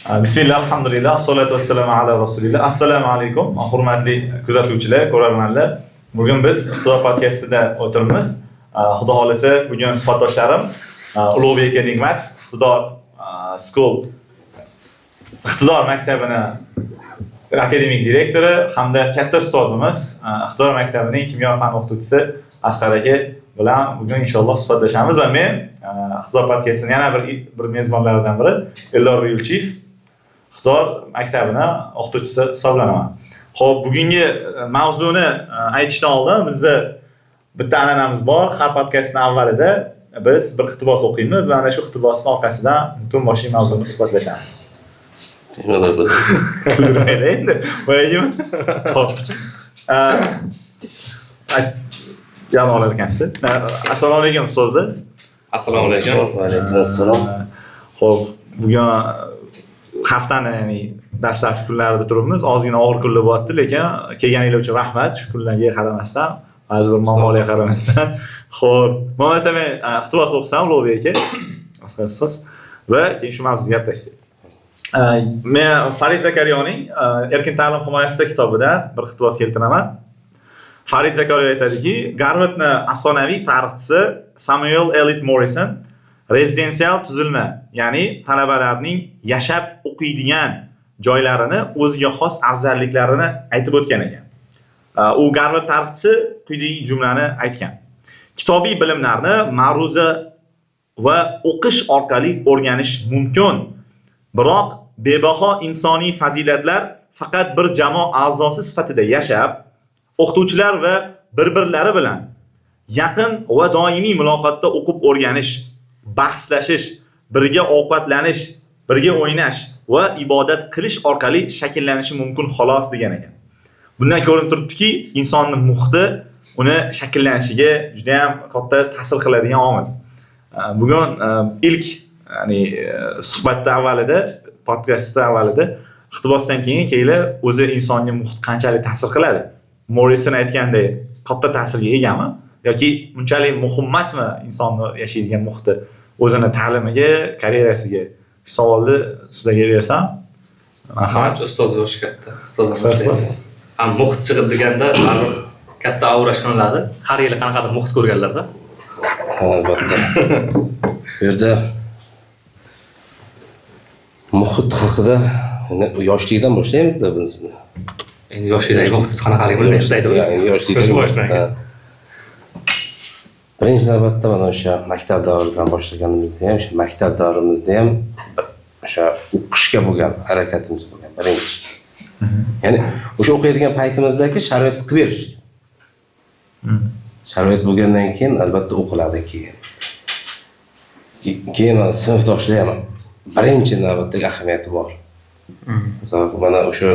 Bismillah, alhamdulillah, assalatu vassalamu ala rasulillah. Assalomu alaykum, hurmatli kuzatuvchilar, ko'rarmanlar. Bugun biz Iqtidor podkastida o'tiribmiz. Xudo xolasa, bugun suhbatdoshlarim Ulug'bek Nigmat, Iqtidor School, Iqtidor maktabini akademik direktori hamda katta ustozimiz, Iqtidor maktabining kimyo fan o'qituvchisi Asqar aka bilan bugun inshaalloh suhbatlashamiz va men Iqtidor podkastining yana bir mezbonlaridan biri Eldor Yulchiyev, Iqtidor maktabini o'qituvchisi hisoblanaman. Xo'p, bugungi mavzuni aytishdan oldin bizda bitta an'anamiz bor. Har podkastning avvalida biz bir iqtibos o'qiymiz va ana shu iqtibosning orqasidan butun boshli mavzuni suhbatlashamiz. Nima bo'ldi? Mayli endi. Voyagim. Xo'p. Janob ekansiz. Assalomu alaykum ustozlar. Assalomu alaykum. Va alaykum assalom. Xo'p, bugun haftani, ya'ni dastlabki kunlarida turibmiz. Ozgina og'ir kunlar bo'lyapti, lekin kelganingiz uchun rahmat. Shu kunlarga qaramasdan, ba'zi bir muammolarga qaramasdan. Xo'p, bo'lmasa men iqtibos o'qisam Ulug'bek aka, Asqar ustoz va keyin shu mavzuga gaplashsak. Men Farid Zakariyaning Erkin ta'lim himoyasida kitobidan bir iqtibos keltiraman. Farid Zakariya aytadiki, Garvardning afsonaviy tarixchisi Samuel Eliot Morrison rezidensial tuzilma, ya'ni talabalarning yashab o'qiydigan joylarini o'ziga xos afzalliklarini aytib o'tgan ekan. U Garvard tarixchisi quyidagi jumlani aytgan. Kitobiy bilimlarni ma'ruza va o'qish orqali o'rganish mumkin. Biroq bebaho insoniy fazilatlar faqat bir jamoa a'zosi sifatida yashab, o'qituvchilar va bir-birlari bilan yaqin va doimiy muloqotda o'qib o'rganish, bahslashish, birga ovqatlanish, birga o'ynash va ibodat qilish orqali shakllanishi mumkin xolos degan ekan. Bundan ko'rinib turibdiki, insonning muhiti uni shakllanishiga juda ham katta ta'sir qiladigan omil. Bugun ilk, ya'ni suhbatda avvalida, podkastda avvalida iqtibosdan keyin o'zi insonga muhit qanchalik ta'sir qiladi? Morrison aytgandek, katta ta'sirga egami yoki bunchalik muhim emasmi insonni yashaydigan muhiti o'zini ta'limiga, karyerasiga? Savolni sizlarga bersam. Marhamat, ustoz yoshi katta. Ustoz. Ham muhit chiqib deganda baribir katta avrashlanadi. Har yili qanaqadir muhit ko'rganlarda. Albatta. Bu yerda muhit haqida yoshlikdan boshlaymiz-da bunisini. Endi yoshlikdagi muhit qanaqaligi bilmaysiz aytib. Endi yoshlikdagi birinchi navbatda mana o'sha maktab davridan boshlaganimizda ham, o'sha maktab davrimizda ham o'sha o'qishga bo'lgan harakatimiz bo'lgan birinchi. Ya'ni o'sha o'qiydigan paytimizdagi sharoit qilib berish. Sharoit bo'lgandan keyin albatta o'qiladi keyin. Keyin sinfdoshlar ham birinchi navbatdagi ahamiyati bor. Masalan, mana o'sha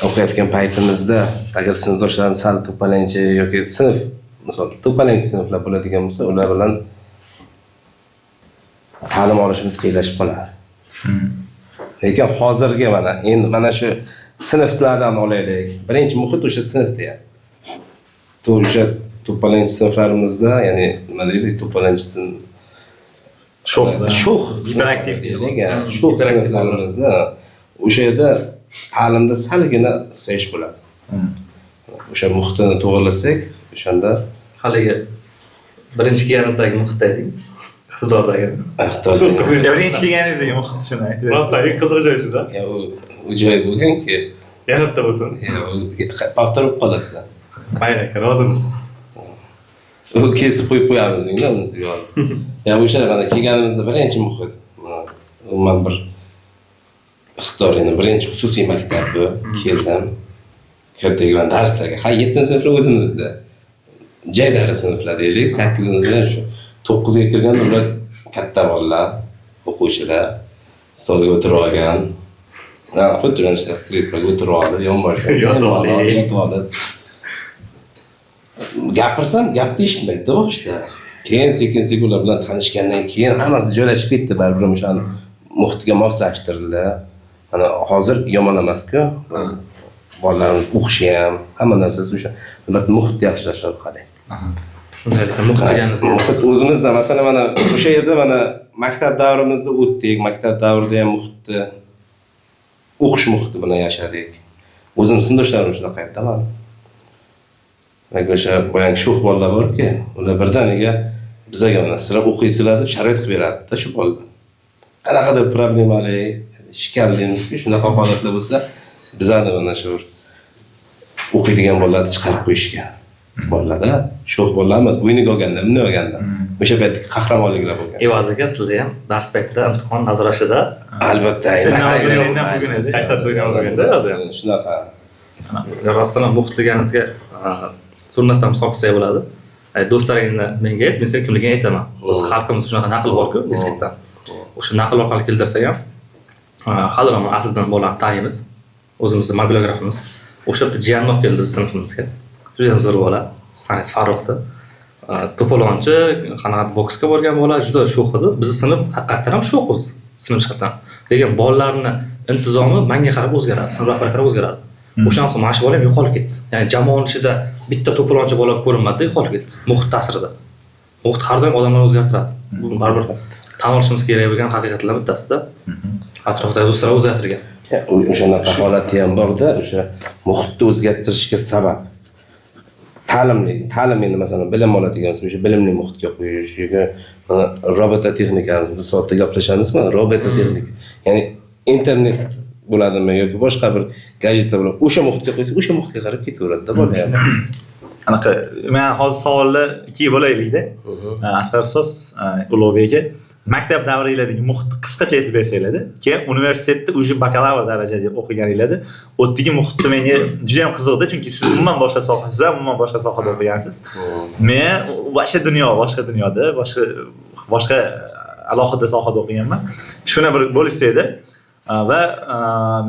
o'qiyotgan paytimizda agar sinfdoshlarimiz sal to'palanchi yoki sinf, misol to'palanchi sinflar bo'ladigan bo'lsa, ular bilan ta'lim olishimiz qiyinlashib qoladi. Lekin hozirgi mana shu sinflardan olaylik. Birinchi muhit o'sha sinfda ham. O'sha to'palanchi sinflarimizda, ya'ni nima deylik, to'palanchi sinf sho'x interaktiv deylik. Sho'x sinflarimizda o'sha yerda ta'limda salgina susayish bo'ladi. O'sha muhitni to'g'rilasak, o'shanda Haligi birinchi kelganingizdagi muhitda ayting. Iqtidordagi. Birinchi kelganingizdagi muhit shuni aytib berasiz. Rostdan qiziq joy shuda. U joy bo'lganki, Yanada bo'lsin. Avtorib qoladi. Mayli aka, rozimiz. U kesib qo'yib qo'yamizda unisiga. O'sha mana kelganimizda birinchi muhit. Umuman bir Iqtidorning birinchi xususiy maktabi keldim. Kirdik va darslarga. 7-sinflar o'zimizda. Jaydari sinflar deylik, 8-sinflar shu 9ga kirganda ular katta bolalar, o'quvchilar, stolga o'tirib olgan. Xuddi o'sha kresloga o'tirib olib, yonboshga yotib olib. Gapirsam, gapni eshitmaydi boshda. Keyin sekin-sekin ular bilan tanishgandan keyin hammasi joylashib ketdi, baribir o'sha muhitga moslashtirildi. Mana hozir yomon emas-ku. Bolalarimiz o'qishi ham, hamma narsasi o'sha muhitni yaxshilash orqali. Shunday ekan, muhit deganingiz. Muhit o'zimizda, masalan, mana o'sha yerda mana maktab davrimizda o'tdik. Maktab davrida ham muhitni o'qish muhiti bilan yashadik. O'zim sinfdoshlarim shunaqa aytdilar. O'sha boyangi sho'x bolalar borki, ular birdaniga bizga mana sizlar o'qiysizlar deb sharoit qilib beradi-da shu bolalar. Qanaqadir problemali, shikardimizki, shunaqa holatlar bo'lsa, bizani mana shu o'qiydigan bolalarni chiqarib qo'yishgan. Bolalarda sho'x bolalar emas, bo'yniga olganda, bunday olganda. O'sha paytdagi qahramonliklar bo'lgan. Evaziga sizlar ham dars paytida imtihon nazorashida Albatta, qayta bo'lganda shunaqa. Rostdan ham muhit deganingizga sunnasam soqsiya bo'ladi. Do'stlaringni menga ayt, men sen kimligini aytaman. O'z xalqimiz shunaqa naql bor-ku, eskitdan. O'sha naql orqali keltirsak ham, hali ham aslidan bolani taniymiz. O'zimizning mobilografimiz. O'sha yerda jiyanni olib keldi sinfimizga. Juda ham zo'r bola, Sanis Farruxdi. To'polonchi, qanaqadir boksga borgan bola, juda sho'x edi. Bizning sinf haqiqatan ham sho'x o'zi, sinf jihatdan. Lekin bolalarning intizomi menga qarab o'zgaradi, sinf rahbariga qarab o'zgaradi. O'shanisi mana shu bola ham yo'qolib ketdi. Ya'ni jamoat ichida bitta to'polonchi bola ko'rinmadi, yo'qolib ketdi. Muhit ta'sirida. Muhit har doim odamlarni o'zgartiradi. Bu baribir tan olishimiz kerak bo'lgan haqiqatlar bittasida. Atrofdagi do'stlar o'zgartirgan. O'shanaqa holati ham bor-da, o'sha muhitni o'zgartirishga sabab ta'lim endi masalan bilim oladigan o'sha bilimli muhitga qo'yish yoki robototexnikamiz bu soatda gaplashamizmi? Robototexnika. Ya'ni internet bo'ladimi yoki boshqa bir gadjetlar bo'ladi. O'sha muhitga qo'ysa, o'sha muhitga qarab ketaveradi-da bola ham. Anaqa, men hozir savolni ikkiga bo'laylik-da. Asqar ustoz, Ulug'bek aka, maktab davringlardagi muhitni qisqacha aytib bersanglar-da. Keyin universitetda уже bakalavr darajada o'qiganinglarda, o'tdagi muhitni menga juda ham qiziqdi, chunki siz umuman boshqa soha, siz ham umuman boshqa sohada o'qigansiz. Men boshqa dunyoda, boshqa alohida sohada o'qiganman. Shuni bir bo'lishsaydi va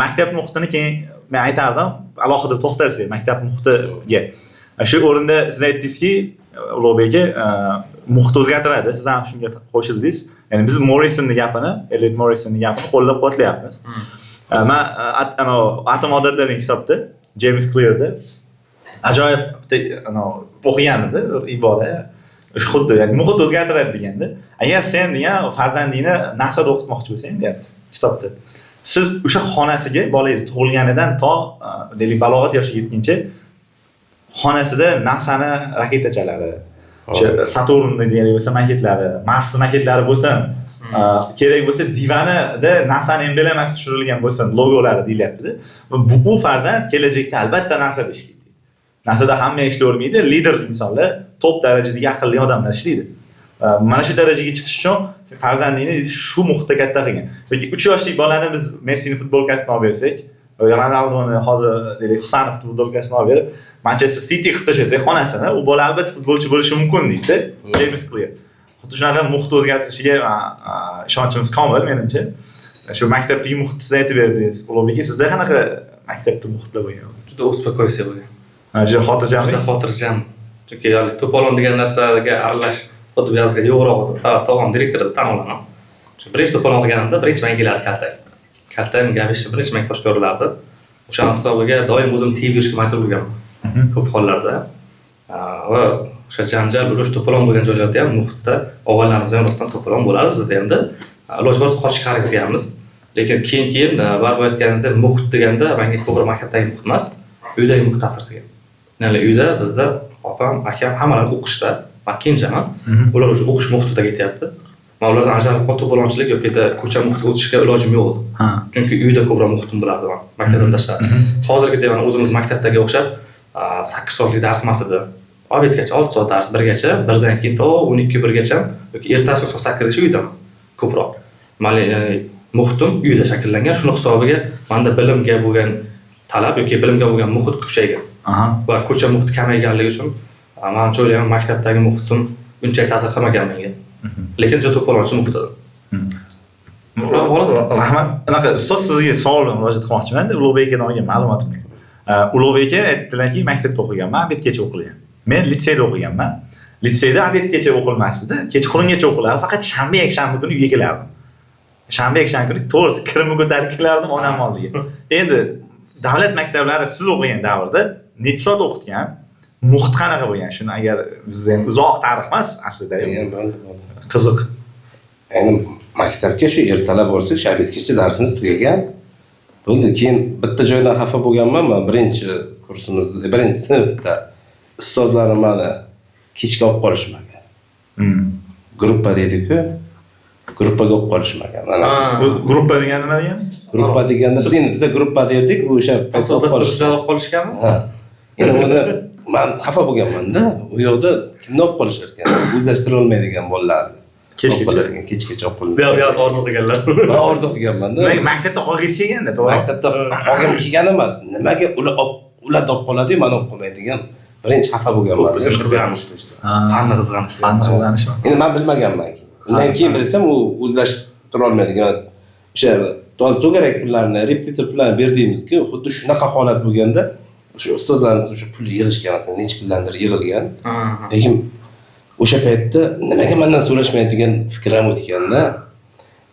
maktab muhitini keyin men aytardim, alohida to'xtalsak maktab muhitiga. Shu o'rinda siz aytdingizki, Ulug'bek aka, muhit o'zgartiradi. Siz ham shunga qo'shildingiz. Ya'ni biz Morrisonning gapini, Elliot Morrisonning gapini qo'llab-quvvatlayapmiz. Men atom odatlarining kitobida James Clear'da ajoyib o'qigandim-da ibora. Xuddi ya'ni muhit o'zgartiradi deganda, agar sen degan farzandingni NASAda o'qitmoqchi bo'lsang, deyapti kitobda. Siz o'sha xonasiga bolangiz tug'ilganidan to deylik balog'at yoshiga yetguncha xonasida NASAni raketachalari, Saturnni degan bo'lsa maketlari, Marsning maketlari bo'lsin, kerak bo'lsa divanida NASAning emblemasi tushirilgan bo'lsin, logolari deyilyapti-da. Bu farzand kelajakda albatta NASAda ishlaydi. NASAda hamma ishlayvermaydi, lider insonlar, top darajadagi aqlli odamlar ishlaydi. Mana shu darajaga chiqish uchun farzandingni shu muhitda katta qilgan. Yoki 3 yoshlik bolani biz Messining futbolkasini olib bersak, Ronaldoni hozir deylik Husanov futbolkasini olib berib, Manchester City qilib tashlasak xonasini, u bola albatta futbolchi bo'lishi mumkin deydi, James Clear. Xuddi shunaqa muhit o'zgartirishiga ishonchimiz komil menimcha. Shu maktabdagi muhitni siz aytib berdingiz. Ulug'bek aka, sizda qanaqa maktabda muhitlar bo'lgan? Juda uspokойся bo'lgan. Juda xotirjam. Juda xotirjam. Chunki to'polon degan narsaga arallash xuddi bu yerga yo'g'roq edi. Sabab tog'am direktorda tan olaman. Shu birinchi to'polon qilganimda birinchi menga keladi kaltak. Kaltak gapishi birinchi menga tosh ko'riladi. O'sha hisobiga doim o'zim tiyib yurishga majbur bo'lganman. Ko'p hollarda. Va o'sha janjal, urush, to'polon bo'lgan joylarda ham muhitda o'g'illarimiz ham rostdan to'polon bo'ladi, bizda ham iloji bor qochishga harakat qilganmiz. Lekin keyin baribir aytganingizdek muhit deganda menga ko'proq maktabdagi muhit emas, uydagi muhit ta'sir qilgan. Ya'ni uyda bizda opam, akam hammalari o'qishda, men kenjaman. Ular o'sha o'qish muhitida ketyapti. Men ulardan ajralib qolib to'polonchilik yoki ko'cha muhitiga o'tishga ilojim yo'q edi. Chunki uyda ko'proq muhitim bo'lardi men, maktabdan tashqari. Hozirgidek mana o'zimiz maktabdagi o'xshab 8 soatlik dars emas edi. Obedgacha 6 soat dars, birgacha, birdan keyin to 12-1gacha yoki ertasi soat 8gacha uydaman ko'proq. Ya'ni muhitim uyda shakllangan, shuni hisobiga menda bilimga bo'lgan talab yoki bilimga bo'lgan muhit kuchaygan. Va ko'cha muhiti kamayganligi uchun men o'ylayman maktabdagi muhitim unchalik ta'sir qilmagan menga. Lekin juda to'polonchi muhit edi. Rahmat. Anaqa ustoz sizga savol bilan murojaat qilmoqchiman. Ulug'bek akadan olgan ma'lumotimga. Ulug'bek aka aytdilarki, maktabda o'qiganman, obedgacha o'qilgan. Men litseyda o'qiganman. Litseyda obedgacha o'qilmasdi, kechqurungacha o'qiladi. Faqat shanba, yakshanba kuni uyga kelardim. Shanba, yakshanba kuni to'g'risi kirimni ko'tarib kelardim onam oldiga. Endi davlat maktablari siz o'qigan davrda necha soat o'qitgan? Muhit qanaqa bo'lgan? Shuni agar biz endi uzoq tarix emas aslida. Qiziq. Endi maktabga shu ertalab borsak, obedgacha darsimiz tugagan. Bo'ldi, keyin bitta joydan xafa bo'lganman, men birinchi kursimizda, birinchi sinfda ustozlarim meni kechga olib qolishmagan. Gruppa deydi-ku. Gruppaga olib qolishmagan. Mana Bu gruppa degan nima degani? gruppa deganda biz gruppa derdik, o'sha Ustozlar turishlar olib qolishganmi? Ha. Endi uni men xafa bo'lganman-da. U yoqda kimni olib qolishar ekan? O'zlashtira olmaydigan bolalarni. Kechgacha olib qolib. Bu yoq orzu qilganlar. Men orzu qilganman-da. Maktabda qolgisi kelganda, to'g'ri. Maktabda qolgim kelgan emas. Nimaga ular olib qoladi, men olib qolmaydigan birinchi xafa bo'lganman. Qizg'anish. Fanni qizg'anish. Fanni qizg'anishmi? Endi men bilmaganman. Undan keyin bilsam, u o'zlashtira olmaydigan o'sha to'garak pullarni, repetitor pullarni berdingizki, xuddi shunaqa holat bo'lganda, o'sha ustozlarning o'sha pul yig'ishgan, masalan, necha pullardir yig'ilgan. Lekin o'sha paytda nimaga mendan so'rashmaydigan fikr ham o'tganda.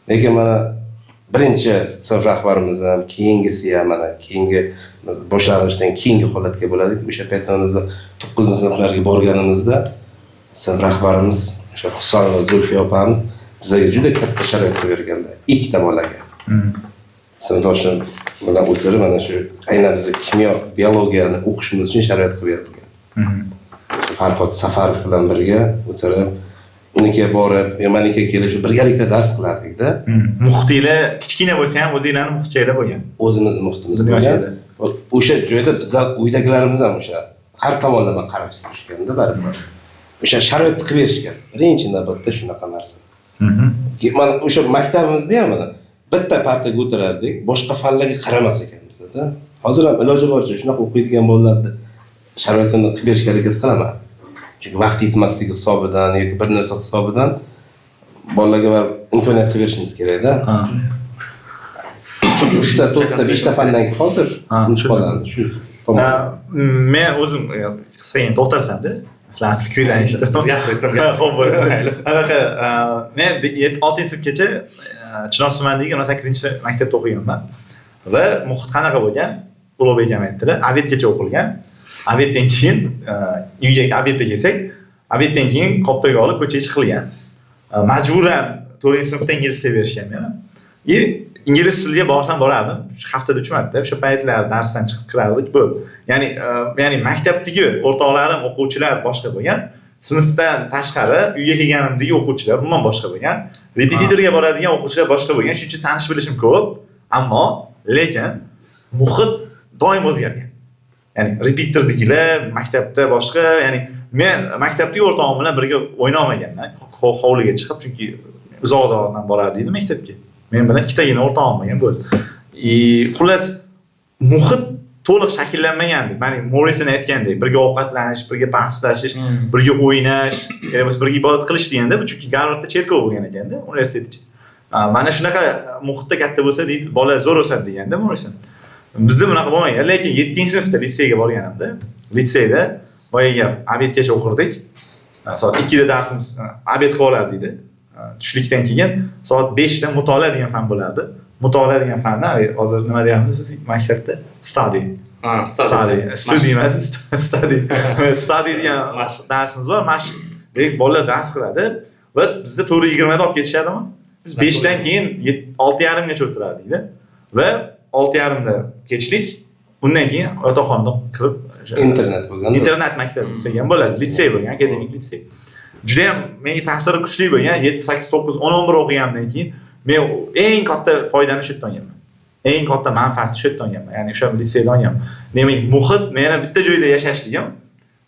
Lekin mana birinchi sinf rahbarimiz ham, keyingisi ham mana keyingi boshlang'ichdan keyingi holatga bo'ladi. O'sha paytda biz 9-sinflarga borganimizda sinf rahbarimiz o'sha Husan va Zulfiya opamiz bizga juda katta sharoit berganlar. Ikkita bolaga. Sinfdoshim bilan o'tirib mana shu aynan biz kimyo, biologiyani o'qishimiz uchun sharoit qilib bergan. Farhod Safarov bilan birga o'tirib, uniga borib, menga kelib shu birgalikda dars qilardik-da. Muxtiylar kichkina bo'lsa ham o'zinglarning muxtiylar bo'lgan. O'zimizning muxtimiz bo'lgan. O'sha joyda bizlar uydagilarimiz ham o'sha har tomonlama qarab turishganda baribir. O'sha sharoit qilib berishgan. Birinchi navbatda shunaqa narsa. Mana o'sha maktabimizda ham mana bitta partaga o'tirardik, boshqa fanlarga qaramas ekanmiz-da. Hozir ham iloji boricha shunaqa o'qiydigan bolalarni sharoitini qilib berishga harakat qilaman. Chunki vaqt yetmasligi hisobidan yoki bir narsa hisobidan bolalarga imkoniyat qilib berishimiz kerak-da. Chunki 3 ta, 4 ta, 5 ta fandan hozir qoladi. Shu. Men o'zim qisqacha to'xtalsam-da. Sizlar fikrlanishdi. Bizga qo'ysam. Xo'p, bo'ldi. Anaqa men 6-sinfgacha Chinoz tumanidagi 18-maktabda o'qiganman. Va muhit qanaqa bo'lgan? Ulug'bek ham aytdilar, obedgacha o'qilgan. Obeddan keyin uyga obedda kelsak, obeddan keyin koptaga olib ko'chaga chiqilgan. Majburan 4-sinfda ingliz til berishgan meni. İngliz tiliga borsam borardim. Haftada 3 marta o'sha paytlar darsdan chiqib kirardik, bo'ldi. Ya'ni maktabdagi o'rtoqlarim, o'quvchilar boshqa bo'lgan. Sinfdan tashqari uyga kelganimdagi o'quvchilar umuman boshqa bo'lgan. Repetitorga boradigan o'quvchilar boshqa bo'lgan. Shuning uchun tanish bilishim ko'p, ammo lekin muhit doim o'zgargan. Ya'ni repetitordagilar maktabda boshqa, ya'ni men maktabdagi o'rtog'im bilan birga o'ynamaganman. Hovliga chiqib, chunki uzoqdan borardik maktabga. Men bilan ikkitagina o'rtog'im bo'lgan bo'ldi. Xullas muhit to'liq shakllanmagandi. Mani Morrison aytgandek, birga ovqatlanish, birga bahslashish, birga o'ynash, ya'ni biz birga ibodat qilish deganda, bu chunki Garvardda cherkov bo'lgan ekanda, universitet ichida. Mana shunaqa muhitda katta bo'lsa deydi, bola zo'r o'sadi deganda Morrison. Bizda bunaqa bo'lmagan, lekin 7-sinfda litseyga borganimda, litseyda boyaga obedgacha o'qirdik. Soat 2 da darsimiz obed qilib olardik deydi. Tushlikdan keyin soat 5 da mutolaa degan fan bo'lardi. Mutolaa degan fanni hozir nima deyapmiz maktabda? Study. Study emas, study. Study degan darsimiz bor. Mashq. Bolalar dars qiladi va bizda 4:20 da olib ketishadimi? Biz 5 dan keyin 6:30 gacha o'tirardik-da. Va 6:30 da kechlik. Undan keyin yotoqxonaga kirib internet bo'lgan. Internet maktabi degan bo'ladi. Litsey bo'lgan, akademik litsey. Juda ham menga ta'siri kuchli bo'lgan. 7, 8, 9, 10, 11 o'qiganimdan keyin men eng katta foydani shu yerdan olganman. Eng katta manfaatni shu yerdan olganman. Ya'ni o'sha litseydan olganman. Demak, muhit meni bitta joyda yashashligim,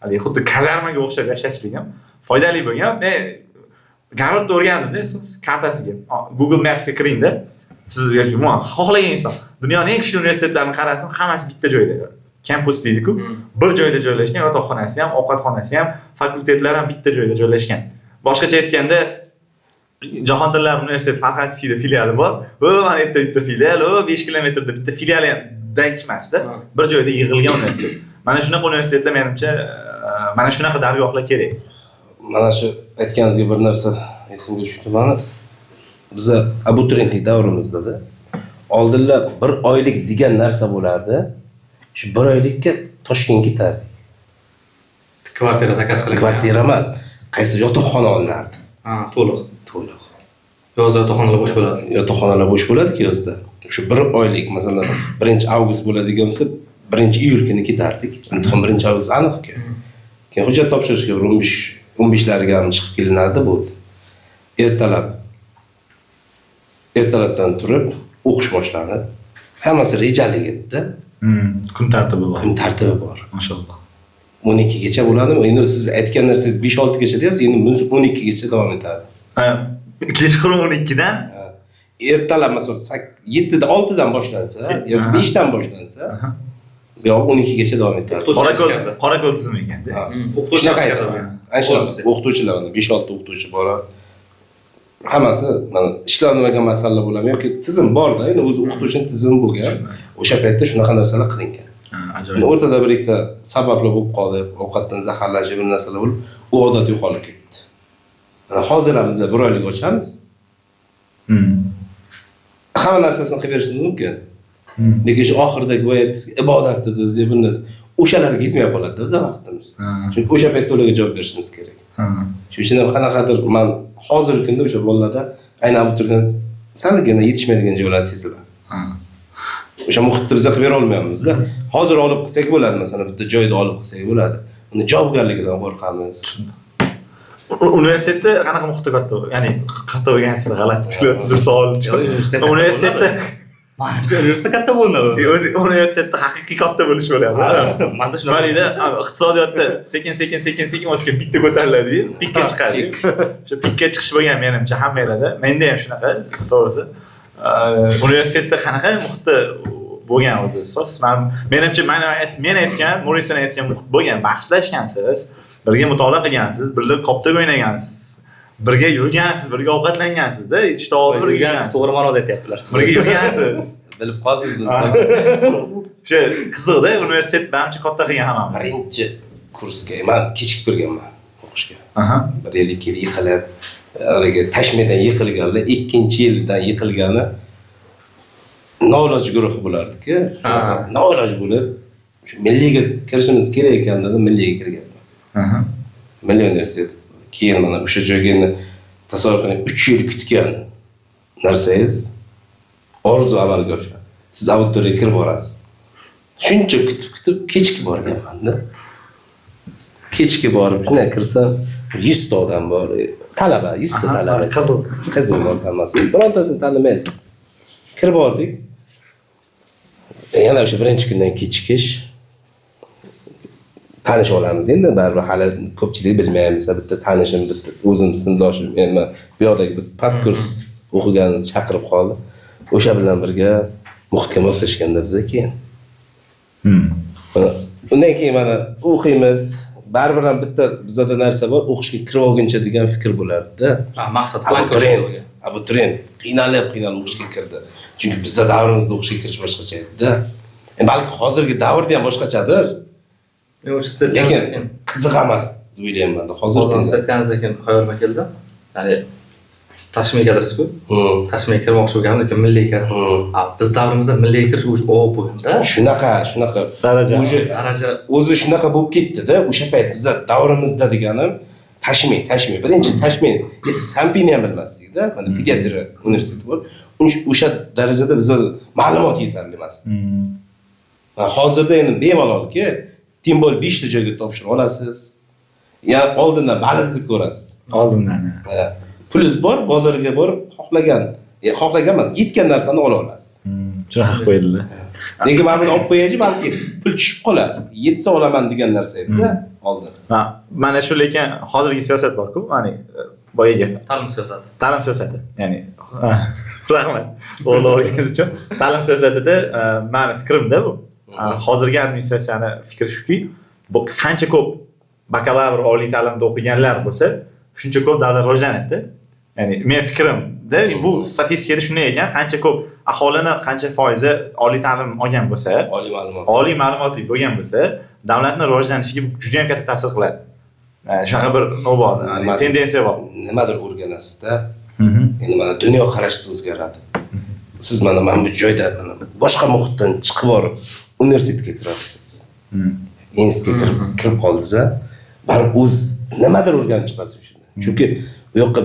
hali xuddi kazarmaga o'xshab yashashligim foydali bo'lgan. Men Garvardda o'rgandim-da, siz kartasiga Google Mapsga kiringda, siz yoki xohlagan inson dunyoning eng kuchli universitetlarini qarasin, hammasi bitta joyda. Kampus deydi-ku, bir joyda joylashgan, yotoqxonasi ham, ovqatxonasi ham, fakultetlar ham bitta joyda joylashgan. Boshqacha aytganda, Jahon tillari universiteti Farxatskiyda filiali bor. Mana yerda bitta filial, 5 kilometrda bitta filiali ham emasda, bir joyda yig'ilgan universitet. Mana shunaqa universitetlar menimcha, mana shunaqa dargohlar kerak. Mana shu aytganingizga bir narsa esimga tushdi meni. Biz abituriyentlik davrimizda oldinlar 1 oylik degan narsa bo'lardi. Shu 1 oylikka Toshkentga ketardik. Kvartira zakaz qilingan. Kvartira emas, qaysi yotoqxona olinardi. To'liq. Yozda yotoqxonalar bo'sh bo'ladi. Yotoqxonalar bo'sh bo'ladi-ku yozda. Shu 1 oylik, masalan, 1-avgust bo'ladigan bo'lsa, 1-iyul kuni ketardik. Imtihon 1-avgust aniq-ku. Keyin hujjat topshirishga 15larga ham chiqib kelinadi bu. Ertalabdan turib o'qish boshlanadi. Hammasi rejalik edi. Kun tartibi bor. Kun tartibi bor. Mashalloh. 12 gacha bo'ladimi? Endi siz aytgan narsangiz 5-6 gacha deyapsiz, endi bunisi 12 gacha davom etadi. Kechqurun 12 dan Ertalab masalan 7 6dan boshlansa yoki 5 dan boshlansa, bu 12 gacha davom etadi. Qorako'l tizimi ekan-da. O'qituvchilar 5-6 o'qituvchi bor. Hammasi mana ishlanmagan masalalar bo'lami yoki tizim bor-da, endi o'zi o'qituvchining tizimi bo'lgan. O'sha paytda shunaqa narsalar qilingan. Ajoyib. O'rtada bir ikkita sabablar bo'lib qoldi, ovqatdan zaharlanish bir narsalar bo'lib, u odat yo'qolib ketdi. Mana hozir ham biz 1 oylik ochamiz. Hamma narsasini qilib berishimiz mumkin. Lekin shu oxiridagi voyat ibodat dediz, bir narsa o'shalarga yetmay qoladi-da biz vaqtimiz. Chunki o'sha paytda ularga javob berishimiz kerak. Shuning uchun ham qanaqadir men hozirgi kunda o'sha bolalarda aynan abituriyent salgina yetishmaydigan joylar seziladi. O'sha muhitni biz qilib bera olmayapmiz-da. Hozir olib qilsak bo'ladi, masalan, bitta joyda olib qilsak bo'ladi. Uni javobgarligidan qo'rqamiz. Universitetda qanaqa muhitda katta? Ya'ni katta bo'lgansiz, g'alati bir savol. Universitetda Menimcha universitet katta bo'lmadi. Universitetda haqiqiy katta bo'lish bo'lyapti. Menda shunaqa. Malida iqtisodiyotda sekin o'sib bitta ko'tariladi, pikka chiqadi. O'sha pikka chiqish bo'lgan menimcha hammalarda. Menda ham shunaqa, to'g'risi. Universitetda qanaqa muhitda bo'lgan o'zi so'z. Menimcha men aytgan, Nurisin aytgan muhit bo'lgan. Bahslashgansiz, birga mutolaa qilgansiz, birga koptok o'ynagansiz. Birga yurgansiz, birga ovqatlangansiz-da, ishtoqli birga yurgansiz. To'g'ri ma'noda aytyaptilar. Birga yurgansiz. Bilib qoldingiz biz. O'sha qiziqda universitet barcha katta qilgan hammamiz. Birinchi kursga men kechikib kirganman o'qishga. Bir yil ikki yil yiqilib, haliga tashmadan yiqilganlar, ikkinchi yildan yiqilgani noiloj guruhi bo'lardi-ku. Noiloj bo'lib, shu milliga kirishimiz kerak ekan dedim, milliga kirganman. Milliy universitet. Keyin mana o'sha joyga tasavvur qiling, 3 yil kutgan narsangiz orzu amalga oshadi. Siz auditoriyaga kirib borasiz. Shuncha kutib kechki borganman-da. Kechki borib shunday kirsam 100 ta odam bor. Talaba, 100 ta talaba. Qizim bor hammasi. Birontasini tanimaysiz. Kirib bordik. Yana o'sha birinchi kundan kechikish. Tanış olamiz endi, baribir hali ko'pchilik bilmaymiz. Bitta tanishim, bitta o'zim sindoshim, men bu yoqdagi bir patkurs o'qiganimiz chaqirib qoldi. O'sha bilan birga muhitga moslashganda biz keyin. Undan keyin mana o'qiymiz. Baribir ham bitta bizda narsa bor, o'qishga kirib olguncha degan fikr bo'lardi-da. Maqsad plan ko'rishdi. Abituriyent qiynalib o'qishga kirdi. Chunki bizda davrimizda o'qishga kirish boshqacha edi-da. Balki hozirgi davrda ham boshqachadir. Lekin qiziq emas deb o'ylayman. Hozir aytganingiz ekan xayolimga keldi. Ya'ni tashmiykadirsiz-ku. Tashmiyga kirmoqchi bo'lganmiz, lekin milliyga. Biz davrimizda milliyga kirish bo'lganda. Shunaqa daraja. O'zi shunaqa bo'lib ketdi-da. O'sha payt bizda davrimizda deganim tashmiy. Birinchi tashmiy. Sampini ham bilmasdik-da. Mana pediatriya universiteti bor. O'sha darajada bizda ma'lumot yetarli emasdi. Hozirda endi bemalolki Tim bol 5 ta joyga topshirib olasiz. Ya oldindan balizni ko'rasiz. Oldindan. Pulingiz bor, bozorga borib xohlagan emas, yetgan narsani ola olasiz. Shuna haq qo'yildi. Lekin men buni olib qo'yaychi, balki pul tushib qolar. Yetsa olaman degan narsa edi-da oldin. Mana shu lekin hozirgi siyosat bor-ku, ya'ni boyaga ta'lim siyosati. Ya'ni rahmat. To'g'rilaringiz uchun. Ta'lim siyosatida meni fikrimda bu. Hozirgi administratsiyani fikri shuki, bu qancha ko'p bakalavr oliy ta'limda o'qiganlar bo'lsa, shuncha ko'p davlat rivojlanadi. Ya'ni men fikrimda bu statistikada shunday ekan, qancha ko'p aholini qancha foizi oliy ta'lim olgan bo'lsa, oliy ma'lumotli bo'lgan bo'lsa, davlatning rivojlanishiga juda ham katta ta'sir qiladi. Shunaqa bir bor, tendensiya bor. Nimadir o'rganasizda, endi mana dunyo qarashingiz o'zgaradi. Siz mana bu joyda boshqa muhitdan chiqib borib universitetga kirasiz. Institutga kirib qoldingiz, barib o'z nimadir o'rganib chiqasiz o'shanda. Chunki bu yoqqa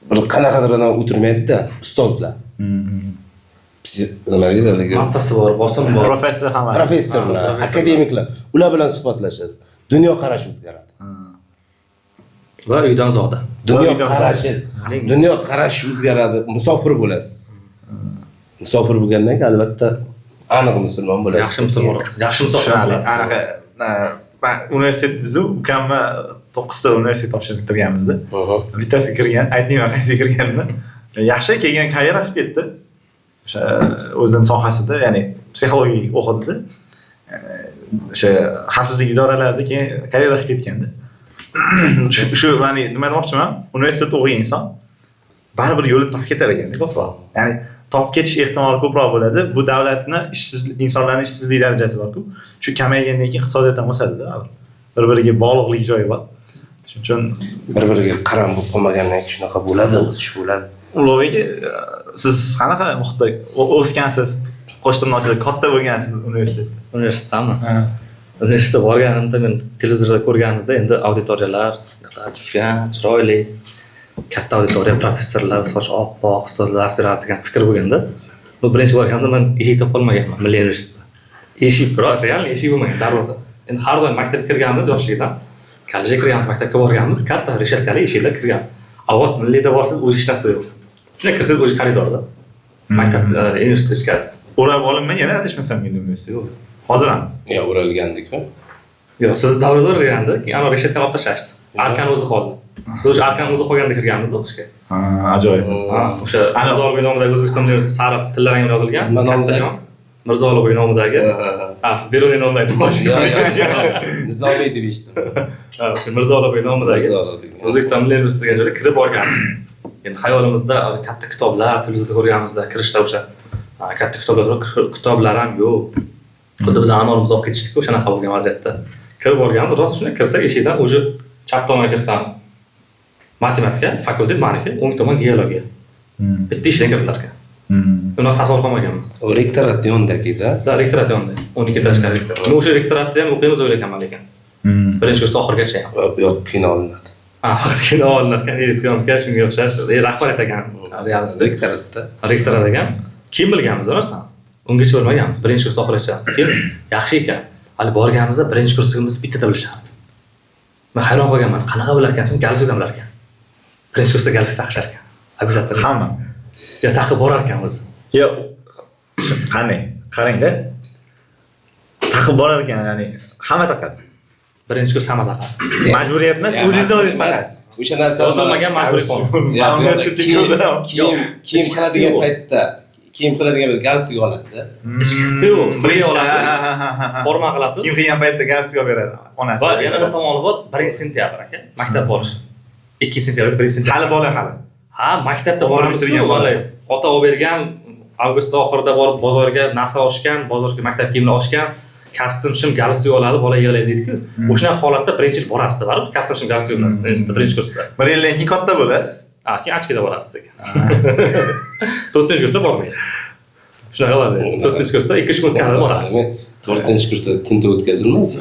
bir qanaqadir o'tirmaydi-da, ustozlar. Nima deyiladi? Massasi bor, bosim bor. Professor ham. Professorlar, professorlar. akademiklar. Ular bilan suhbatlashasiz. Dunyo qarashi o'zgaradi. Va uydan uzoqda. Dunyo Uydan qarashingiz, dunyo qarashi o'zgaradi. Musofir bo'lasiz. Musofir bo'lgandan keyin albatta aniq musulmon bo'lasiz. Yaxshi musulmon, yaxshi musulmon bo'lasiz. Anaqa men universitetda ukamni 9 ta universitet topshirib bitirganmizda. Bittasi kirgan, aytmayman qaysi kirganini. Yaxshi kelgan karyera qilib ketdi. O'sha o'zining sohasida, ya'ni psixologiya o'qidida. O'sha xavfsizlik idoralarida keyin karyera qilib ketganda. Shu ya'ni nima demoqchiman? Universitetda o'qigan inson baribir yo'lini topib ketar ekan-da ko'proq. Ya'ni topib ketish ehtimoli ko'proq bo'ladi. Bu davlatni insonlarning ishsizlik darajasi bor-ku. Shu kamaygandan keyin iqtisodiyot ham o'sadi-da. Bir-biriga bog'liqlik joyi bor. Shuning uchun bir-biriga qaram bo'lib qolmagandan keyin shunaqa bo'ladi, o'sish bo'ladi. Ulug'bek, siz qanaqa muhitda o'sgansiz? Qo'shtirnochida katta bo'lgansiz universitetda. Universitetdami? Universitetga borganimda men televizorda ko'rganimizda endi auditoriyalar tushgan, chiroyli, katta auditoriya, professorlar, soch oppoq, ustozlar dars beradi degan fikr bo'lganda, bu birinchi borganimda men eshik topib olmaganman Milliy universitetda. Eshik, biroq real eshik bo'lmagan, darvoza. Endi har doim maktabga kirganmiz yoshlikdan. Kollejga kirganmiz, maktabga borganmiz, katta reshetkali eshiklar kirgan. Avot milliyda borsiz, o'z hech narsa yo'q. Shunday kirsangiz o'zi koridorda. Maktabda, universitet ichkarisi. O'rab olinmagan, yana adashmasam men universitetda. Hozir ham. Ya o'ralgandik-ku. Yo'q, siz davrizor o'rgandi, keyin ana reshetkani olib tashlashdi. Arkani o'zi qoldi. O'sha arkani o'zi qolganda kirganmiz o'qishga. Ha, ajoyib. O'sha Mirzo-Ulug'bek nomidagi O'zbekiston universiteti sariq tillar bilan yozilgan. Mirzo-Ulug'bek nomidagi. Ha, siz Beruniy nomida aytmoqchisiz. Nizomiy deb eshitdim. Ha, o'sha Mirzo-Ulug'bek nomidagi O'zbekiston Milliy universitetiga joyga kirib borganmiz. Endi xayolimizda katta kitoblar, televizorda ko'rganimizda kirishda o'sha katta kitoblar ham yo'q. Xuddi biz anorimizni olib ketishdik o'shanaqa bo'lgan vaziyatda. Kirib borganmiz, rost shunday kirsak eshikdan o'zi chap tomonga kirsam matematika, fakultet meniki, o'ng tomon geologiya. Bitta ishdan kirdilar ekan. Buni tasavvur qilmaganman. O rektorat yonidagi-da. Da, rektorat yonida. 12 tashkil rektor. Men o'sha rektoratda ham o'qiymiz o'ylaganman lekin. Birinchi kurs oxirigacha ham. Yo'q, kino olinadi. Ha, kino olinadi. Eski shunga o'xshash rahbariyat ekan, realist Rektoratda. rektorat ekan. Kim bilganmiz, o'rsan? Ungacha bo'lmaganmiz. Birinchi kurs oxirigacha. Keyin yaxshi ekan. Hali borganimizda birinchi kursimiz bittada bilishardi. Men hayron qolganman. Qanaqa bilar ekan, galstuk ham bilar ekan. Birinchi kursda galstuk taqishar ekan. Обязательно. Hamma. Ya taqib borar ekanmiz. Yo'q. Qanday? Qarang-da. Taqib borar ekan, ya'ni hamma taqadi. Birinchi kurs hamma taqadi. Majburiyat emas, o'zingizni o'zingiz taqasiz. O'sha narsa Yozilmagan majburiy qonun. kiyim qiladigan paytda kiyim qiladigan paytda galstuk oladi-da. Ichkisi yo'q. Birinchi olasiz. Forma qilasiz. Kim qilgan paytda galstuk olib beradi onasi. Va yana bir tomoni bor, 1-sentyabr aka. Maktab borish. 2-sentyabr, 1-sentyabr. Hali bola hali. Ha, maktabda borib turgan bola. Ota olib bergan, avgust oxirida borib bozorga narxlar oshgan, bozorga maktab kiyimlar oshgan, kostyum shim galstuk oladi, bola yig'laydi deydi-ku. O'shana holatda birinchi yil borasiz, baribir kostyum shim galstuk emas, birinchi kursda. Bir yildan keyin katta bo'lasiz. Ha, keyin ochkada borasiz ekan. 4-kursda bormaysiz. Shunaqa vaziyat. 4-kursda 2-3 kun o'tkazib borasiz. 4-kursda tintuv o'tkazilmas.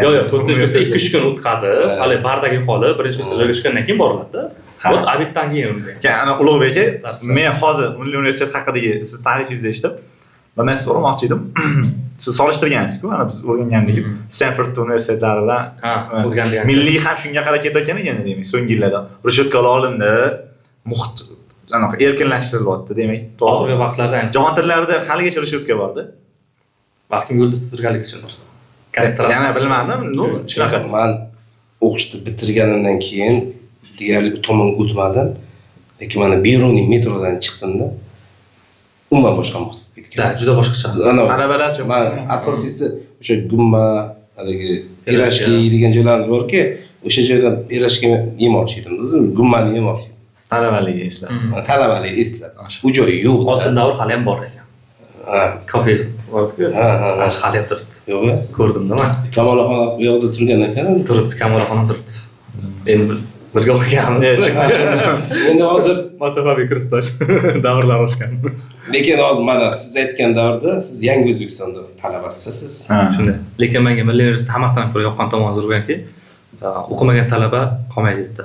Yo'q, 4-kursda 2-3 kun o'tkazib, hali bardagi qolib, birinchi kursga joyga chiqqandan keyin boriladi-da. Ot abitdan keyin. Ana Ulug'bek aka, men hozir Milliy universitet haqidagi siz ta'rifingizni eshitib, bir narsa so'ramoqchi edim. Siz solishtirgansiz-ku, ana biz o'rgangandek Stanford universitetlari bilan o'rgangan. Milliy ham shunga qarab ketayotgan ekan, demak, so'nggi yillarda rushotkalar olindi, muhit anaqa erkinlashtirilyapti, demak. Oxirgi vaqtlarda jahon tillarida haligacha rushotka bordi. Balkim yulduz turganligi uchundir. Yana bilmadim, shunaqa. Men o'qishni bitirganimdan keyin deyarli bu tomonga o'tmadim. Lekin mana Beruniy metrodan chiqdimda umuman boshqa muhit ketgan. Da, juda boshqacha. Talabalarcha. Men asosiysi o'sha Gumma, haligi Pirashki degan joylarimiz borki, o'sha joydan Pirashki yemoqchi edim. O'zi Gummani yemoqchi. Talabaligi eslab. Talabalik eslab. U joy yo'q. Oltin davr hali ham bor ekan. Ha, Kafe borku. ha. Hali ham turibdi. Yo'q. Ko'rdim-da men. Kamolaxon bu yoqda turgan ekan. Turibdi, Kamolaxon turibdi. Endi birga o'qiganmiz. Endi hozir masofaviy kursdosh davrlar oshgan. lekin hozir mana siz aytgan davrda siz Yangi O'zbekistonda talabasiz. Shunday. Lekin menga Milliy universitet hammasidan ko'ra yoqqan tomoni zurganki, o'qimagan talaba qolmaydi dedi.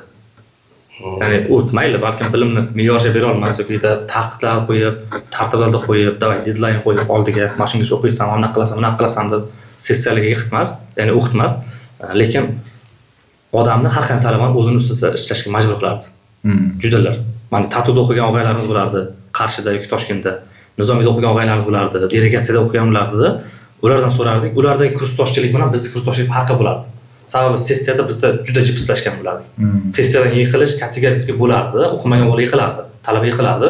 Ya'ni u mayli balkim bilimni me'yorga bera olmas yoki taqiqlar qo'yib, tartiblarda qo'yib, davay deadline qo'yib oldiga mana shungacha o'qiysan, mana qilasan deb sessiyalarga yiqitmas, ya'ni o'qitmas. Lekin odamni har qanday talabani o'zini ustida ishlashga majbur qilardi. Judalar. Mana Tatuda o'qigan o'g'aylarimiz bo'lardi, Qarshida yoki Toshkentda, Nizomiyda o'qigan o'g'aylarimiz bo'lardi, delegatsiyada o'qiganlardi. Ulardan so'rardik, ulardagi kursdoshchilik bilan bizning kursdoshchilik farqi bo'lardi. Sababi sessiyada bizda juda jipislashgan bo'lardi. Sessiyadan yiqilish kategoriyasiga bo'lardi, o'qimagan bola yiqilardi, talaba yiqilardi.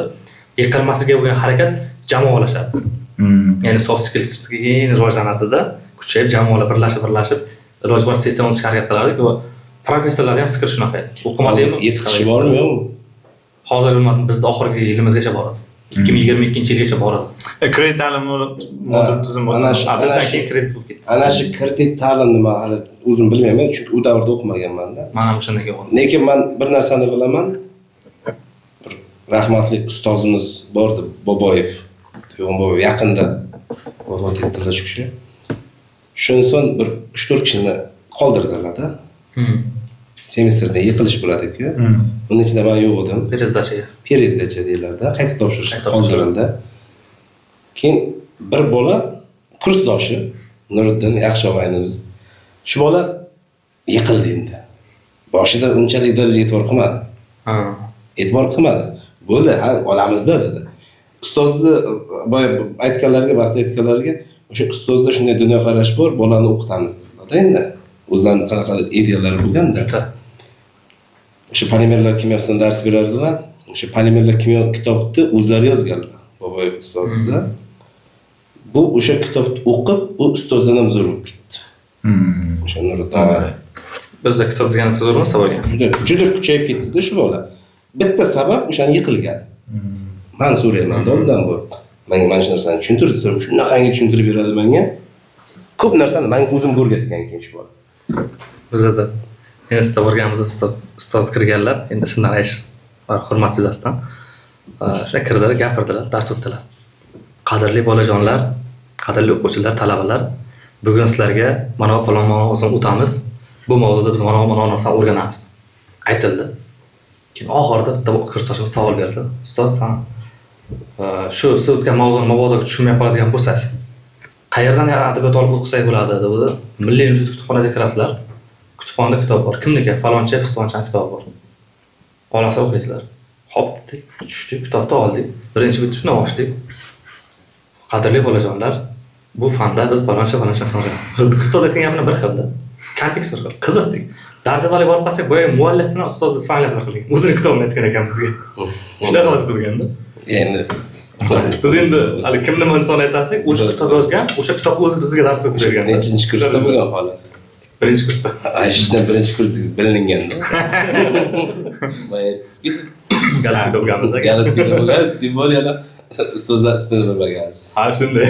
Yiqilmasiga bo'lgan harakat jamoalashadi. Ya'ni soft skillsga rivojlanadi-da, kuchayib jamoalar birlashib, iloji bor sessiyadan o'tishga harakat qilardik va professorlarning ham fikri shunaqa edi. O'qimadimi? Yiqish bormi yo'qmi? Hozir bilmadim, bizda oxirgi yilimizgacha boradi. 2022-yilgacha boradi. Kredit ta'lim modul tizimi Ana shu Bizdan keyin kredit bo'lib ketdi. ana shu kredit ta'lim nima hali o'zim bilmayman, chunki u davrda o'qimaganman-da. Mana o'shanda kelgan. Lekin men bir narsani bilaman. Bir rahmatli ustozimiz bordi, Boboyev. Boboyev yaqinda vafot etdilar shu kishi. Shundan so'ng bir 3-4 kishini qoldirdilar-da. Semestrda yiqilish bo'ladi-ku. Uning ichida men yo'q edim. Perezdacha deyiladi, qayta topshirish qoldirildi. Keyin bir bola kursdoshi Nuriddin yaxshi og'aynimiz. Shu bola yiqildi endi. Boshida unchalik darajaga e'tibor qilmadi. E'tibor qilmadi. Bo'ldi, ha, olamizda dedi. Ustozni boya aytganlarga o'sha ustozda shunday dunyoqarash bor, bolani o'qitamiz dedi. Endi o'zlarining qanaqa ideyalari bo'lganda. O'sha polimerlar kimyosidan dars berardilar. O'sha polimerlar kimyo kitobni o'zlari yozganlar. Boboyev ustozlar. Bu o'sha kitobni o'qib, u ustozdan ham zo'r bo'lib ketdi. O'sha Nuriddin. Bizda kitob degan so'z zo'rmi savolga? Juda kuchayib ketdi shu bola. Bitta sabab o'shani yiqilgan. Men so'rayman undan bu. Menga mana shu narsani tushuntir desam, shunaqangi tushuntirib beradi menga. Ko'p narsani men o'zim o'rgatgan ekan shu bola. Bizda institutga borganimizda ustoz kirganlar, endi ismdan aytish va hurmat yuzasidan. O'sha kirdilar, gapirdilar, dars o'tdilar. Qadrli bolajonlar, qadrli o'quvchilar, talabalar, bugun sizlarga mana bu palon mavzuni o'tamiz. Bu mavzuda biz mana bu narsani o'rganamiz. Aytildi. Keyin oxirida bitta kursdoshimiz savol berdi. Ustoz, shu siz o'tgan mavzuni mabodo tushunmay qoladigan bo'lsak, qayerdan adabiyot olib o'qisak bo'ladi dedi. Milliy universitet kutubxonasiga kirasizlar. Kutubxonada kitob bor. Kimniki? Faloncha, pistoncha kitob bor. Olasizlar o'qiysizlar. Hop, tushdik, kitobni oldik. Birinchi bitta shuni ochdik. Qadrli bolajonlar, bu fanda biz faloncha o'rganamiz. Ustoz aytgan gapini bir xilda. Kontekst bir xil. Qiziqdik. Darsga borib qolsak, boya muallif bilan ustozni sanglashlar qildik. O'zini kitobini aytgan ekan bizga. Shunaqa vaziyat bo'lganda. Endi biz endi hali kim nima inson aytasak, o'sha kitob yozgan, o'sha kitob o'zi bizga dars o'tib bergan. Nechinchi kursda bo'lgan holat? Birinchi kursda. Ishdan birinchi kursingiz bilinganda. Bayatski Galaksiyada o'qiganmiz. Galaksiyada o'qiganmiz, tip bo'lgan. Ustozlar ismini bilmagansiz. Ha, shunday.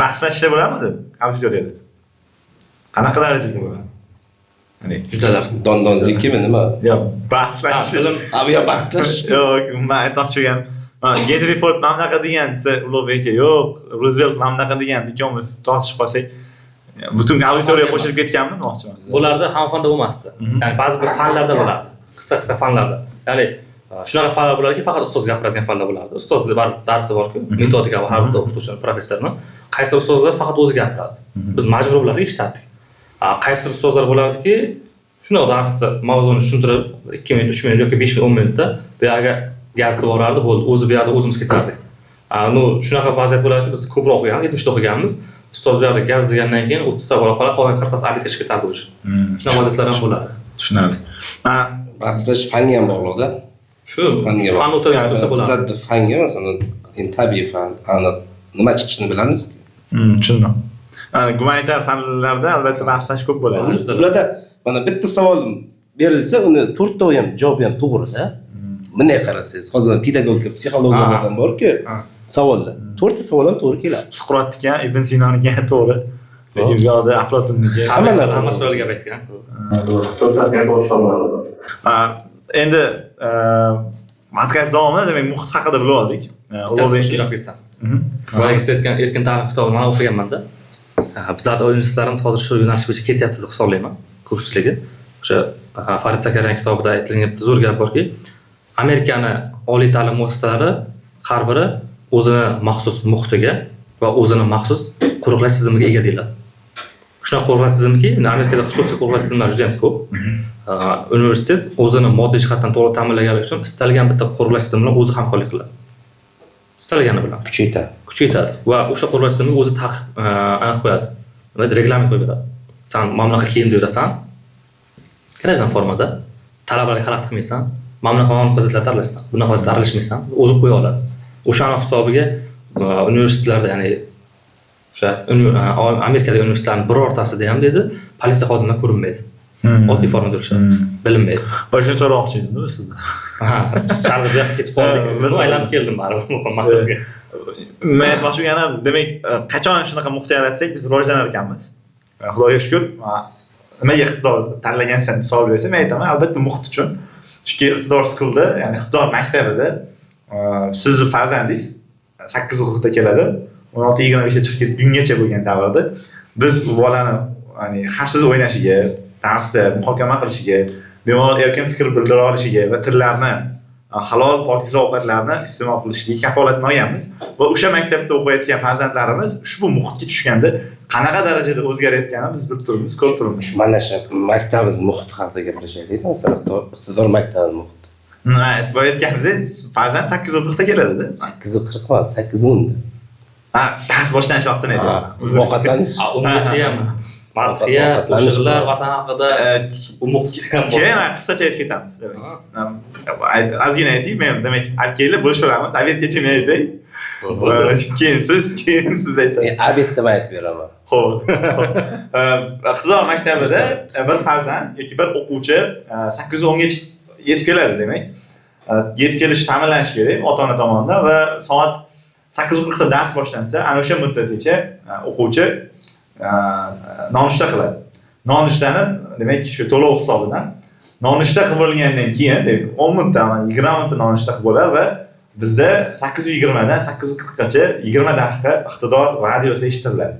Bahslashishda bo'ladimi? Auditoriyada. Qanaqa darajada bo'ladi? Ya'ni Judalar. Dondonzikimi nima? Yo'q, bahslashish. Abi ya bahslash. Yo'q, men aytmoqchiman. Henry Ford mana bunaqa degan, Ulug'bek aka, yo'q, Roosevelt mana bunaqa degan, ikkovimiz tortishib qolsak, butun auditoriya qo'shilib ketganmi demoqchiman. Bularda hamfanda bo'lmasdi. Ya'ni ba'zi bir fanlarda bo'lardi. Qisqa fanlarda. Ya'ni shunaqa fanlar bo'larki, faqat ustoz gapiradigan fanlar bo'lardi. Ustozlar baribir darsi bor-ku, metodika bor har bir o'qituvchi, professorning. Qaysi ustozlar faqat o'zi gapiradi. Biz majbur bo'lardik eshitdik. Qaysi ustozlar bo'lardiki, shunaqa darsda mavzuni tushuntirib 2 minut, 3 minut yoki 5 minut, 10 minutda bu yerga gazda borardi, bo'ldi. O'zi bu yerda o'zimiz ketardik. Shunaqa vaziyat bo'lardi, biz ko'proq o'qiganmiz, 70 ta o'qiganmiz. Ustoz bu yerda gaz degandan keyin 30 ta bola qolib, qolgan 40 tasi abitga ketardi o'sha. Shunaqa vaziyatlar ham bo'lardi. Tushunadi. Bahslash fanga ham bog'liqda. Shu fan o'tirgan bo'lsa bo'ladi. Bizda fanga masalan, tabiiy fan, aniq nima chiqishini bilamiz. Tushundim. Gumanitar fanlarda albatta bahslash ko'p bo'ladi. Ularda mana bitta savol berilsa, uni 4 ta ham javobi ham to'g'ri-da. Bunday qarasangiz, hozir pedagogika, psixologiyadan bor-ku, savollar. 4 ta savol ham to'g'ri keladi. Suqrotga, Ibn Sinonga to'g'ri. Lekin bu yoqda Aflotunniki hamma narsa to'g'ri gap aytgan. To'g'ri. 4 tasi ham to'g'ri hisoblanadi. Endi podkast davomida demak muhit haqida bilib oldik. Ulug'bek shunday qilsam. Boyagi siz aytgan erkin ta'lim kitobini men o'qiganman-da. Bizlar universitetlarimiz hozir shu yo'nalish bo'yicha ketyapti deb hisoblayman. Ko'pchiligi o'sha Farid Zakariyan kitobida aytilgan bitta zo'r gap borki, Amerikani oliy ta'lim muassasalari har biri o'zini maxsus muhitiga va o'zini maxsus qo'riqlash tizimiga ega deyiladi. Shunaqa qo'riqlash tizimiki, Amerikada xususiy qo'riqlash tizimlari juda ham ko'p. Universitet o'zini moddiy jihatdan to'liq ta'minlaganligi uchun istalgan bitta qo'riqlash tizimi bilan o'zi hamkorlik qiladi. Istalgani bilan kuchaytiradi va o'sha qo'riqlash tizimiga o'zi aniq qo'yadi. Nima reglament qo'yib beradi. Sen mamlakat kiyimda yurasan, kirajdan formada talabalarga xalaqit qilmaysan, mamlakat qonun-qoidalariga aralashsan. Bunaqa vaziyatda aralashmaysan, o'zi qo'ya oladi. O'shaning hisobiga universitetlarda, ya'ni o'sha Amerikadagi universitetlarning birortasida ham deydi, politsiya xodimlari ko'rinmaydi. Oddiy formada yurishadi, bilinmaydi. Va shuni so'roqchi edim sizdan. Chalg'ib yoqib ketib qoldik. Men aylanib keldim baribir maqsadga. Men aytmoqchi bo'lganim, demak, qachon shunaqa muhit yaratsak, biz rivojlanar ekanmiz. Xudoga shukr. Nimaga iqtidor tanlagansan misol bersam, men aytaman, albatta muhit uchun. Chunki iqtidor schoolda, ya'ni iqtidor maktabida sizni farzandingiz 8 o'qishda keladi, 16-25 ga chiqib ketib bungacha bo'lgan davrda biz bu bolani, ya'ni xavfsiz o'ynashiga, darsda muhokama qilishiga, bemalol erkin fikr bildira olishiga va tillarni halol, pokiza ovqatlarni iste'mol qilishiga kafolatni olganmiz. Va o'sha maktabda o'qiyotgan farzandlarimiz ushbu muhitga tushganda qanaqa darajada o'zgarayotganini biz bilib turibmiz, ko'rib turibmiz. Mana shu maktabimiz muhit haqida gaplashaylik. Masalan, iqtidor maktabi muhit. Bu aytganingiz farzand 8:40 da keladi-da. 8:40 emas, 8:10 da. Dars boshlanish vaqtini aytadi. Ovqatlanish. Ungacha ham madhiya, qo'shiqlar, vatan haqida u muhitga ham bor. Keyin qisqacha aytib ketamiz. Ozgina ayting, men demak, olib kelib bo'lishaveramiz. Obedgacha men aytay. Keyin siz ayting. Obedda men aytib beraman. Xo'p. Iqtidor maktabida bir farzand yoki bir o'quvchi 8:10 gacha yetib keladi demak. Yetib kelish ta'minlanishi kerak ota-ona tomonidan va soat 8:40 da dars boshlansa, ana o'sha muddatgacha o'quvchi nonushta qiladi. Nonushtani demak shu to'lov hisobidan nonushta qilib bo'lgandan keyin 10 minutda, 20 minutda nonushta qilib bo'ladi va bizda 8:20 dan 8:40 gacha 20 daqiqa iqtidor radiosi eshitiladi.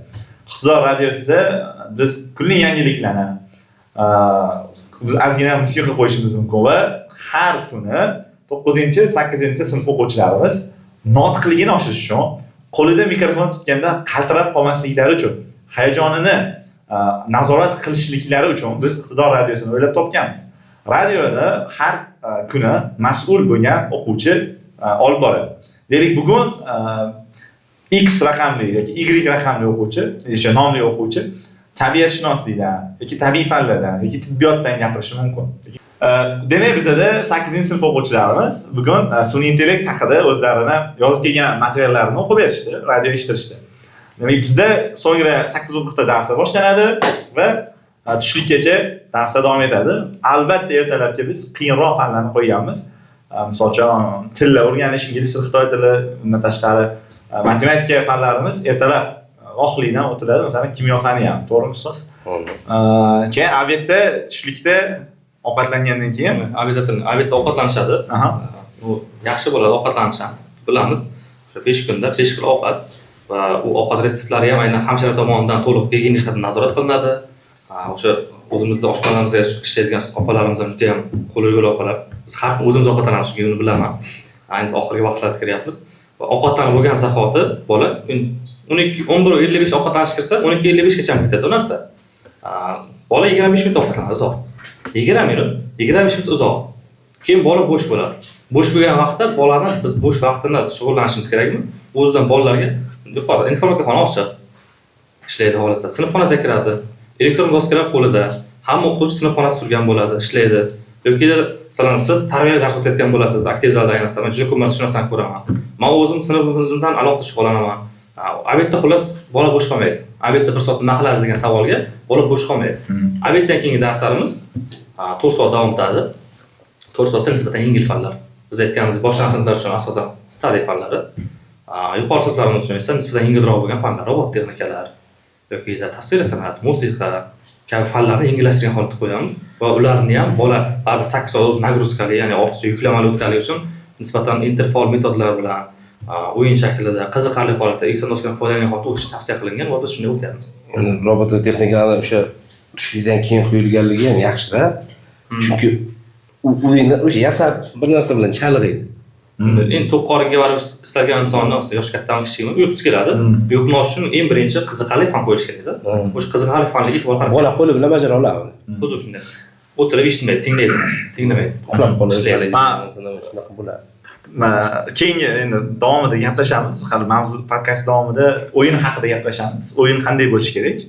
Iqtidor radiosida biz kunlik yangiliklarni biz ozgina musiqa qo'yishimiz mumkin va har kuni 9-8 sinf o'quvchilarimiz nutqligini oshirish uchun qo'lida mikrofon tutganda qaltirab qolmasliklari uchun, hayajonini nazorat qilishliklari uchun biz iqtidor radiosini o'ylab topganmiz. Radioni har kuni mas'ul bo'lgan o'quvchi olib boradi. Deylik, bugun X raqamli yoki Y raqamli o'quvchi, o'sha nomli o'quvchi tabiatshunoslikdan yoki tabiiy fanlardan yoki tibbiyotdan gapirishi mumkin. Demak, bizda 8-sinf o'quvchilarimiz bugun sun'iy intellekt haqida o'zlarini yozib kelgan materiallarini o'qib berishdi, radio eshittirishdi. Demak, bizda so'ngra 8:40 da dars boshlanadi va tushlikkacha dars davom etadi. Albatta ertalabki biz qiyinroq fanlarni qo'yganmiz. Misol uchun tillar o'rganish, ingliz tili, xitoy tili, undan tashqari matematika fanlarimiz ertalab oxlikdan o'tiladi. Masalan, kimyo fani ham, to'g'rimi ustoz? Keyin obedda, tushlikda ovqatlangandan keyin obedda ovqatlanishadi. Bu yaxshi bo'ladi ovqatlanish ham. Bilamiz, o'sha 5 kunda 5 xil ovqat va u ovqat retseptlari ham aynan hamshira tomonidan to'liq higiyenik jihatdan nazorat qilinadi. O'sha o'zimizda oshxonamizda ishlaydigan opalarimiz ham juda ham qo'lga opalar. Biz har kun o'zimiz ovqatlanamiz, shuni bilaman. Ayniqsa oxirgi vaqtlarda kiryapmiz. Va ovqatlanib bo'lgan zahoti bola 11:55 ovqatlanish kirsa, 12:55 gacha ketadi bu narsa. Bola 25 minut ovqatlanadi uzoq. 20 minut, 25 minut uzoq. Keyin bola bo'sh bo'ladi. Bo'sh bo'lgan vaqtda bolani biz bo'sh vaqtini shug'ullanishimiz kerakmi? O'zidan bolalarga yuqori informatika xona ochiq ishlaydi holatda. Sinf xonasiga kiradi. Elektron doskalar qo'lida. Hamma o'quvchi sinf xonasida turgan bo'ladi, ishlaydi. Yoki masalan siz tarbiya dars o'tayotgan bo'lasiz, aktiv zalda ayniqsa, men juda ko'p narsa shu narsani ko'raman. Men o'zim sinfimizdan alohida shug'ullanaman. Obedda xullas bola bo'sh qolmaydi. Obedda 1 soat nima qiladi degan savolga bola bo'sh qolmaydi. Obeddan keyingi darslarimiz 4 soat davom etadi. 4 soatda nisbatan yengil fanlar. Biz aytganimiz boshlang'ich sinflar uchun asosan stadiy fanlari, yuqori sinflarimiz uchun esa nisbatan yengilroq bo'lgan fanlar, robot texnikalar yoki tasvir san'at, musiqa kabi fanlarni yengillashtirgan holatda qo'yamiz va ularni ham bola 8 soat nagruzkali, ya'ni ortiqcha yuklamali o'tganligi uchun nisbatan interfaol metodlar bilan o'yin shaklida qiziqarli holatda elektron doskadan foydalangan holatda o'tish tavsiya qilingan va biz shunday o'tyapmiz. Robot texnikalar o'sha tushlikdan keyin qo'yilganligi ham yaxshi-da. Chunki o'yinni o'sha yasab bir narsa bilan chalg'iydi. Endi to'qoringa borib istalgan insonni, yosh kattami kichikmi, uyqusi keladi. Uyg'onish uchun eng birinchi qiziqarli fan qo'yish kerak-da. O'sha qiziqarli fanga e'tibor qaratsa. Bola qo'li bilan bajara oladi. Xuddi shunday. O'tirib eshitmaydi, tinglamaydi. Uxlab qoladi. Shunaqa bo'ladi. Keyingi endi davomida gaplashamiz. Hali mavzu podkast davomida o'yin haqida gaplashamiz. O'yin qanday bo'lishi kerak?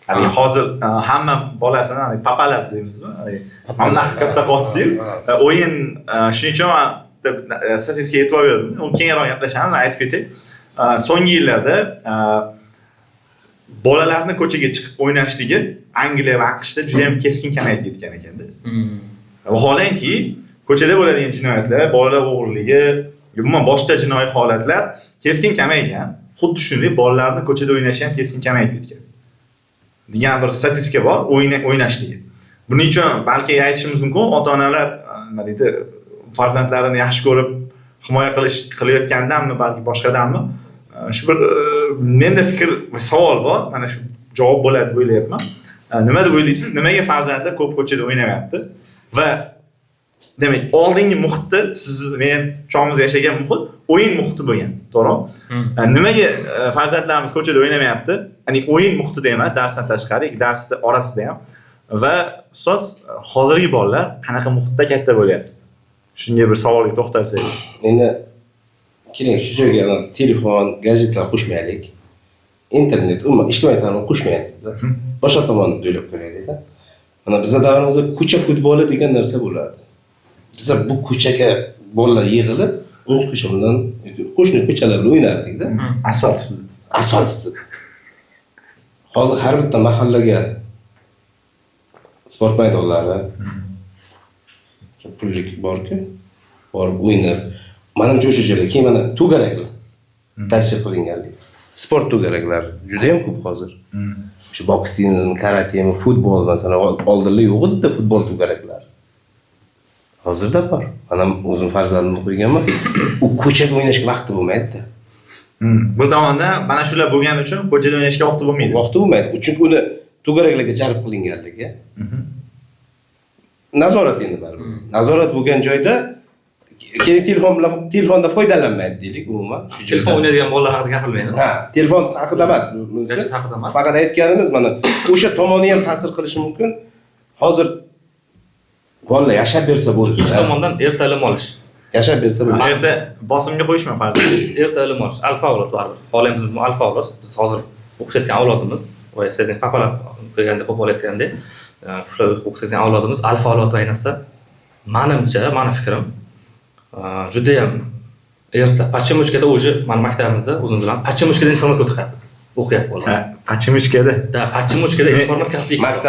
Hali hozir hamma bolasini papalab deymizmi? Mana katta qotdi. O'yin shuning uchun statistikaga e'tibor berdim. U keyinroq gaplashamiz, aytib ketay. So'nggi yillarda bolalarni ko'chaga chiqib o'ynashligi Angliya va AQShda juda ham keskin kamayib ketgan ekanda. Vaholanki ko'chada bo'ladigan jinoyatlar, bolalar o'g'riligi, umuman boshqa jinoiy holatlar keskin kamaygan. Xuddi shunday bolalarni ko'chada o'ynashi ham keskin kamayib ketgan. degan bir statistika bor, o'ynashligi. Buning uchun balki aytishimiz mumkin, ota-onalar nima deydi, farzandlarini yaxshi ko'rib himoya qilayotgandanmi, balki boshqadanmi? Shu bir menda fikr va savol bor. Mana shu javob bo'ladi deb o'ylayapman. Nima deb o'ylaysiz? Nimaga farzandlar ko'p ko'chada o'ynamayapti? Va demak, oldingi muhitda siz men chog'imiz yashagan muhit o'yin muhiti bo'lgan, to'g'rimi? Nimaga farzandlarimiz ko'chada o'ynamayapti? Ya'ni o'yin muhitida emas, darsdan tashqari, darsda orasida ham. Va ustoz, hozirgi bolalar qanaqa muhitda katta bo'lyapti? Shunga bir savolga to'xtalsak. Endi keling, shu joyga telefon, gadjetlar qo'shmaylik. Internet, umuman ijtimoiy tarmoq qo'shmayapmiz-da. Boshqa tomonda o'ylab ko'raylik-da. Mana bizning davrimizda ko'cha futboli degan narsa bo'lardi. Biz bu ko'chaga bolalar yig'ilib, o'z ko'cha bilan qo'shni ko'chalar bilan o'ynardik-da. Asosi. Hozir har bitta mahallaga sport maydonlari pullik bor-ku, borib o'ynab. Menimcha o'sha joyda keyin mana to'garaklar tashkil qilinganlik. Sport to'garaklar juda ham ko'p hozir. O'sha boks deymiz, karatemi, futbol masalan, oldinlar yo'q edi futbol to'garaklar. Hozirda bor. Mana o'zim farzandimni qo'yganman. U ko'chaga o'ynashga vaqti bo'lmaydi-da. Bu tomonda mana shular bo'lgani uchun ko'chada o'ynashga vaqti bo'lmaydi. Vaqti bo'lmaydi. Chunki uni to'garaklarga jalb qilinganligi. Nazorat endi baribir. Nazorat bo'lgan joyda keyin telefonda foydalanmaydi deylik umuman. Telefon o'ynaydigan bolalar haqida gapirmaymiz. Ha, telefon haqida emas. Gadjet haqida emas. Faqat aytganimiz mana o'sha tomoni ham ta'sir qilishi mumkin. Hozir bolalar yashab bersa bo'ldi. Ikkinchi tomondan erta ilm olish. Yashab bersa bo'ldi. Erta bosimga qo'yishma farzand. Erta ilm olish, alfa avlod baribir. Xolaymiz bu alfa avlod. Biz hozir o'qitayotgan avlodimiz va sizning papalar deganda qo'pol aytganda, shular o'qitayotgan avlodimiz alfa avlod ayniqsa, menimcha, meni fikrim, juda ham erta Pachemushkada o'zi men maktabimizda o'zimiz bilan Pachemushkada informatika o'qiyapti. O'qiyapti bolalar. Ha, Pachemushkada. Da, Pachemushkada informatika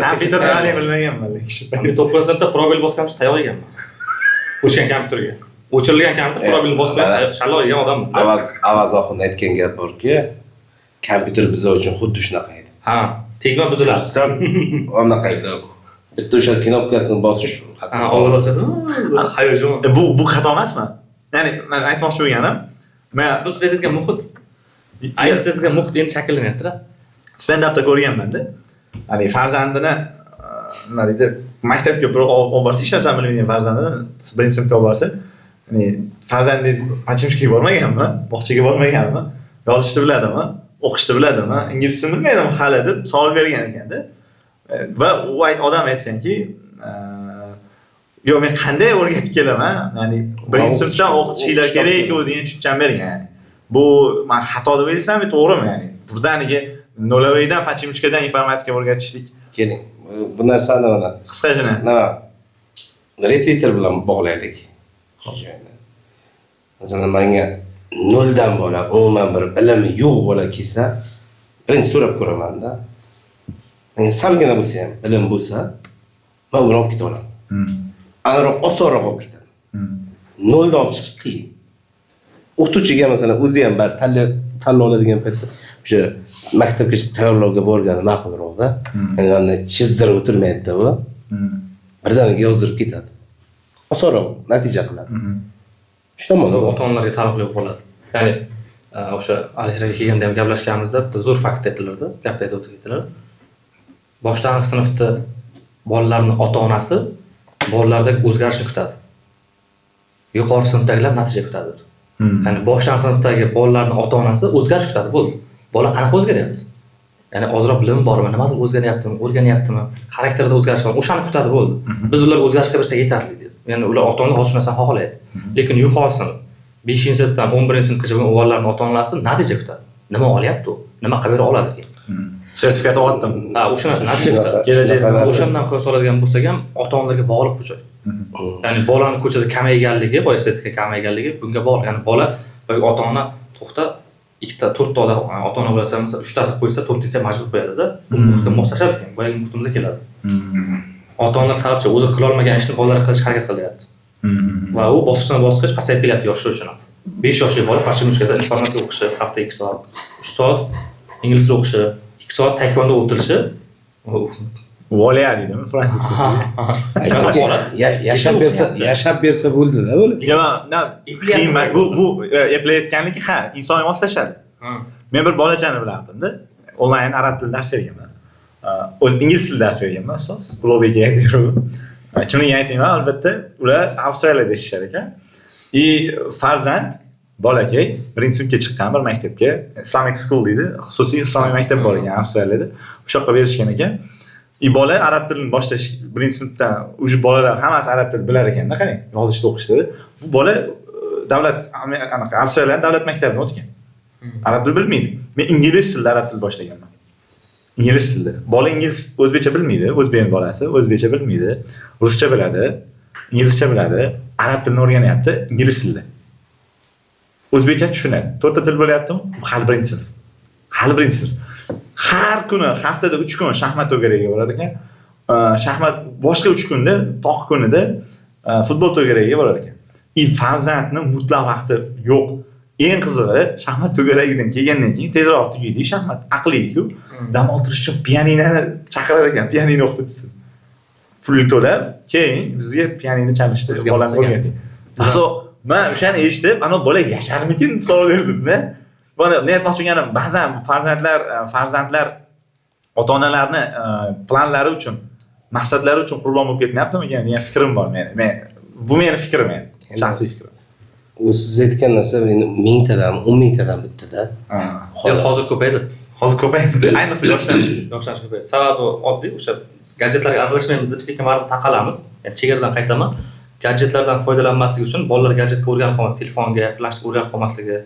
kompyuterni bilmaganman lekin. Men 9-sinfda probel bosgancha tayoq yeganman. O'shan kompyuterga. O'chirilgan kompyuter probel bosgan, shalloq yegan odamman. Avaz oxirida aytgan gap borki, kompyuter bizlar uchun xuddi shunaqa edi. Ha, tegma buzilar. Anaqa edi. Bitta o'sha knopkasini bosish. Ha, ovozladi. Hayajon. Bu xato emasmi? Ya'ni men aytmoqchi bo'lganim, men biz aytgan muhit, ayol aytgan muhit endi shakllanyapti-da. Stand-upda ko'rganman-da. Ya'ni farzandini nima deydi, maktabga bir olib borsa, hech narsa bilmaydigan farzandini birinchi sinfga olib borsa, ya'ni farzandingiz Pachemushkaga bormaganmi, bog'chaga bormaganmi, yozishni biladimi, o'qishni biladimi, ingliz tilini bilmaydimi hali deb savol bergan ekanda. Va u odam aytganki, yo'q men qanday o'rgatib kelaman? Ya'ni birinchi sinfdan o'qitishlar kerak-ku degan tushuncham bergan ya'ni. Bu men xato deb o'ylaysammi, to'g'rimi ya'ni? Burdaniga Nolavaydan Pachemushkadan informatika o'rgatishlik. Keling, bu narsani mana Qisqagina. Nima? Repetitor bilan bog'laylik. Masalan, menga 0 dan bola, umuman bir bilimi yo'q bola kelsa, birinchi so'rab ko'raman-da. Men salgina bo'lsa ham, bilim bo'lsa, men uni olib ketaman. Aniqroq osonroq olib ketaman. 0 dan olib chiqish qiyin. O'qituvchiga masalan o'zi ham bir tanlov oladigan paytda o'sha maktabgacha tayyorlovga borgani ma'qulroq-da. Ya'ni chizdirib o'tirmaydi-da u. Birdaniga yozdirib ketadi. Osonroq natija qiladi. Shu tomonda ota-onalarga taalluqli bo'ladi. Ya'ni o'sha Alisherga kelganda ham gaplashganimizda bitta zo'r fakt aytiladi, gapda aytib o'tdilar. Boshlang'ich sinfda bolalarning ota-onasi bolalardagi o'zgarishni kutadi. Yuqori sinfdagilar natija kutadi. Ya'ni boshlang'ich sinfdagi bolalarning ota-onasi o'zgarish kutadi, bo'ldi. Bola qanaqa o'zgaryapti? Ya'ni ozroq bilim bormi, nimadir o'zgaryaptimi, o'rganyaptimi, xarakterida o'zgarish bormi, o'shani kutadi, bo'ldi. Biz ular o'zgarishga bersak yetarli dedi. Ya'ni ular ota-onalar hozir shu narsani xohlaydi. Lekin yuqori sinf 5-sinfdan 11-sinfgacha bo'lgan o'g'illarning ota-onalari natija kutadi. Nima olyapti u? Nima qilib bera oladi keyin? Sertifikat oldim. Ha, o'sha narsa natija kutadi. Kelajakda o'shandan qilib soladigan bo'lsak ham ota-onalarga bog'liq bu joy. Ya'ni bolani ko'chada kamayganligi, boya estetika kamayganligi bunga bog'liq. Ya'ni bola boya ota-ona to'xta ikkita, to'rtta odam ota-ona bo'lsa, masalan, 3 tasi qo'ysa, 4-tasi majbur qo'yadi-da. Bu muhitga moslashadi ekan, boyagi muhitimizga keladi. Ota-onalar sababchi o'zi qila olmagan ishni bolalar qilishga harakat qilyapti. Va u bosqichdan-bosqich pasayib kelyapti yoshi o'shini. 5 yoshli bola Pashimishkada informatika o'qishi, haftada 2 soat, 3 soat ingliz tili o'qishi, 2 soat taekvondo o'tirishi. Volia deydimi fransuzcha. Yashab bersa bo'ldi-da o'li. Qiymat bu eplayotganligi inson moslashadi. Men bir bolachani bilardim-da. Onlayn arab tili dars berganman. Ingliz tili dars berganman asos. Blogiga aytdim. Kimga aytmayman, albatta ular Avstraliyada yashashar ekan. Farzand bolakay birinchi sinfga chiqqan bir maktabga, Islamic school deydi, xususiy islomiy maktab bor ekan Avstraliyada. O'sha yoqqa berishgan ekan. Bola arab tilini boshlash birinchi sinfdan o'sha bolalar hammasi arab tilini bilar ekanda, qarang, yozishda o'qishda. Bu bola davlat Avstraliyaning davlat maktabini o'tgan. Arab tilini bilmaydi. Men ingliz tilida arab tilini boshlaganman. Ingliz tilida. Bola ingliz o'zbekcha bilmaydi, o'zbek bolasi o'zbekcha bilmaydi, ruscha biladi, inglizcha biladi, arab tilini o'rganyapti ingliz tilida. O'zbekcha tushunadi. 4 ta til bo'lyaptimi? Hali birinchi sinf. Har kuni haftada 3 kun shaxmat to'garagiga borar ekan. Shaxmat boshqa 3 kunda, toq kunida futbol to'garagiga borar ekan. Farzandning mutlaq vaqti yo'q. Eng qizig'i, shaxmat to'garagidan kelgandan keyin tezroq tugaydi shaxmat. Aqli-ku. Dam oltirish uchun pianinoni chaqirar ekan, pianino o'qitibsiz. Pul to'lab, keyin bizga pianino chalishni bolam o'rgatdi. Men o'shani eshitib, ana bola yasharmikin savol berdim-da. Mana ne aytmoqchi eganim, ba'zan farzandlar ota-onalarni planlari uchun, maqsadlari uchun qurbon bo'lib ketmayaptimi degan fikrim bor men. Bu meni fikrim, shaxsiy fikrim. U siz aytgan narsa endi 1000 tadan, 10 mingtadan bittada. Hozir ko'paydi. Ayniqsa yoshlar ko'paydi. Sababi oddiy, o'sha gadjetlarga aralashmaymiz, lekin baribir taqalamiz. Ya'ni chegaradan qaytaman. Gadjetlardan foydalanmaslik uchun bolalar gadjetga o'rganib qolmasligi, telefonga, flashga o'rganib qolmasligi,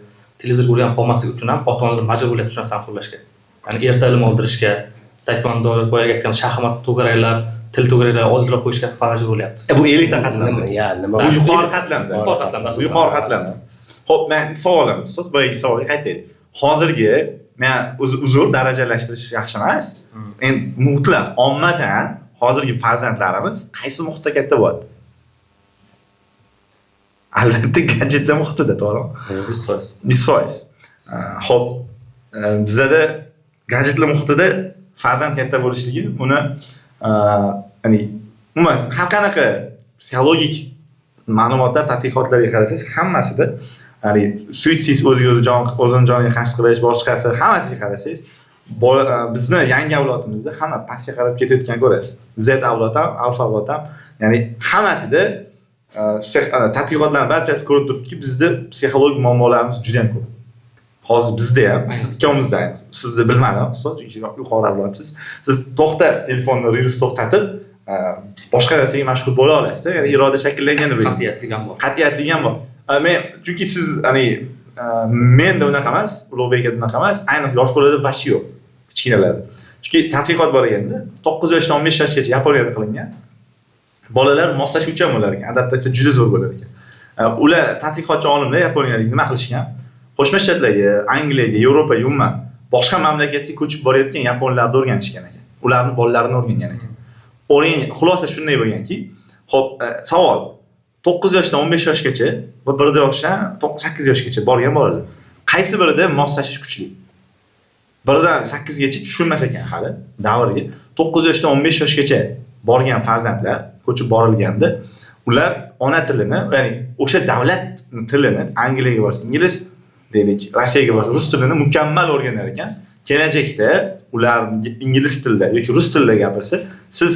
televizorga o'rganib qolmasligi uchun ham ota-onalar majbur bo'lyapti shu narsani qo'llashga. Ya'ni erta ilm oldirishga, taekvondo, boyaga aytgan shaxmat to'garaklar, til to'garaklar oldirib qo'yishga majbur bo'lyapti. Bu elita qatlamda. Nima? Yuqori qatlamda. Xo'p, men savolim, boyagi savolga qaytaylik. Hozirgi men uzr darajalashtirish yaxshi emas. Endi mutlaq ommatan hozirgi farzandlarimiz qaysi muhitda katta bo'ladi? Albatta gadjetlar muhitida, to'g'rimi? 100%. Xo'p, bizda gadjetlar muhitida farzand katta bo'lishligi uni ya'ni umuman har qanaqa psixologik ma'lumotlar, tadqiqotlarga qarasangiz, hammasida ya'ni suitsid o'zini joniga qasd qilish, boshqasi hammasiga qarasangiz, bizni yangi avlodimizda hamma pastga qarab ketayotgan ko'rasiz. Z avlod ham, alfa avlod ham, ya'ni hammasida tadqiqotlar barchasi ko'rib turibdiki, bizda psixologik muammolarimiz juda ham ko'p. Hozir bizda ham, ikkovimizda ham, sizni bilmadim, ustoz, yuqori avlodsiz. Siz to'xta telefonni reels to'xtatib, boshqa narsaga mashg'ul bo'la olasiz, ya'ni iroda shakllangani bilan. Qat'iyatlik ham bor. Men chunki siz menda unaqa emas, Ulug'bekda unaqa emas, ayniqsa yosh bolada vashi yo'q, kichkinalarda. Chunki tadqiqot bor eganda, 9 yoshdan 15 yoshgacha Yaponiyada qilingan. Bolalar moslashuvchan bo'lar ekan, adaptatsiya juda zo'r bo'lar ekan. Ular tadqiqotchi olimlar yaponiyalik nima qilishgan? Qo'shma Shtatlarga, Angliyaga, Yevropaga, umuman boshqa mamlakatga ko'chib borayotgan yaponlarni o'rganishgan ekan. Ularning bolalarini o'rgangan ekan. Xulosa shunday bo'lganki, xo'p, savol 9 yoshdan 15 yoshgacha va 1 yoshdan 8 yoshgacha borgan bolalar qaysi birida moslashish kuchli? Biridan 8 gacha tushunmas ekan hali davriga. 9 yoshdan 15 yoshgacha borgan farzandlar ko'chib borilganda ular ona tilini, ya'ni o'sha davlat tilini, Angliyaga borsa ingliz, deylik, Rossiyaga borsa rus tilini mukammal o'rganar ekan. Kelajakda ular ingliz tilida yoki rus tilida gapirsa, siz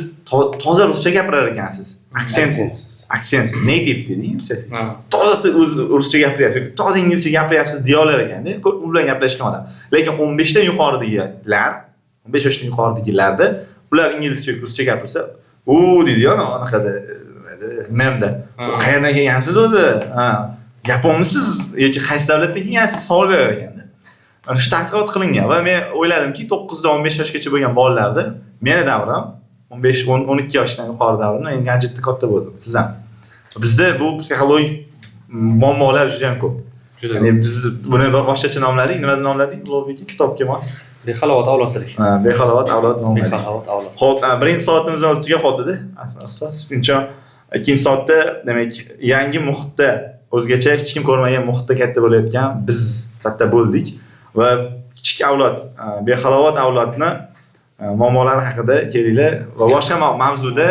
toza ruscha gapirar ekansiz. Aksentsiz. Aksent, native deydi inglizchasi. Ha. Toza o'z ruscha gapiryapsiz, toza inglizcha gapiryapsiz deya olar ekanda. Ko'p u bilan gaplashgan odam. Lekin 15 dan yuqoridagilar, 15 yoshdan yuqoridagilarda ular inglizcha, ruscha gapirsa, "U" deydi-yu, anaqada nimada. Qayerdan kelgansiz o'zi? Ha, yaponmisiz yoki qaysi davlatdan kelgansiz? Savol berar ekanda. Ana shu tadqiqot qilingan va men o'yladimki 9 dan 15 yoshgacha bo'lgan bolalarda meni davrim 15-12 yoshdan yuqori davrimda endi ancha katta bo'ldim. Siz ham. Bizda bu psixologik muammolar juda ham ko'p. Ya'ni biz buni boshqacha nomladik. Nima deb nomladik? Ulug'bek kitobga mos. Behalovat avlodlik. Ha, behalovat avlod nomladik. Behalovat avlod. Xo'p, birinchi soatimiz o'zi tugab qoldi-da. Asosan, shuncha ikkinchi soatda demak yangi muhitda o'zgacha hech kim ko'rmagan muhitda katta bo'layotgan biz katta bo'ldik va kichik avlod, behalovat avlodni muammolari haqida kelinglar va boshqa mavzuda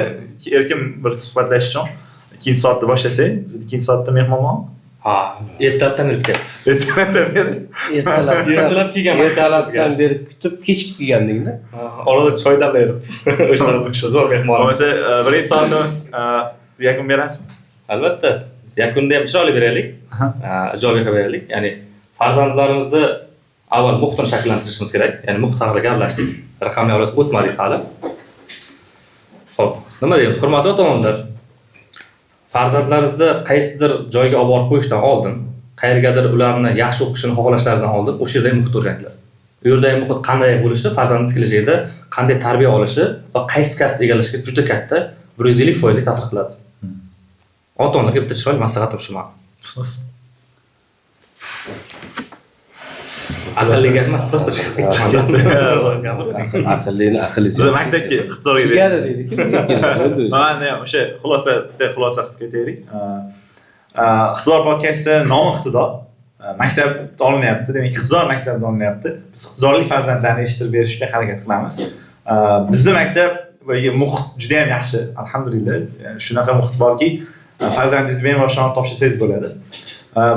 erkin bir suhbatlashish uchun ikkinchi soatda boshlasak, biz ikkinchi soatda mehmon bor. Ha, ertalabdan beri ketyapti. Ertalabdan beri kutib, kechki kelgandingda. Orada choy damlayapmiz. O'sha zo'r mehmon. Bo'lmasa birinchi soatimiz yakun berasizmi? Albatta. Yakunda ham chiroyli beraylik. Ijobiy qilib beraylik. Ya'ni farzandlarimizni avval muhitni shakllantirishimiz kerak. Ya'ni muhit haqida gaplashdik. Raqamli avlod o'tmadik hali. Xo'p, nima deymiz? Hurmatli ota-onalar, farzandlaringizni qaysidir joyga olib borib qo'yishdan oldin, qayergadir ularni yaxshi o'qishini xohlashlaridan oldin o'sha yerdagi muhit o'rganinglar. U yerdagi muhit qanday bo'lishi, farzandingiz kelajakda qanday tarbiya olishi va qaysi kasb egallashga juda katta 150% ta'sir qiladi. Ota-onalarga bitta chiroyli maslahatim shu ma'no. Aqlli emas, prosta Aqllini Biz maktabga ixtisorga keladi deydi-ki, bizga keladi. Mana ham o'sha xulosa qilib ketaylik. Iqtidor podkasti nomi iqtidor. Maktab olinyapti, demak iqtidor maktabida olinyapti. Biz iqtidorli farzandlarni yetishtirib berishga harakat qilamiz. Bizning maktab muhit juda ham yaxshi, alhamdulillah. Shunaqa muhit borki, farzandingiz bemalol shon topshirsangiz bo'ladi.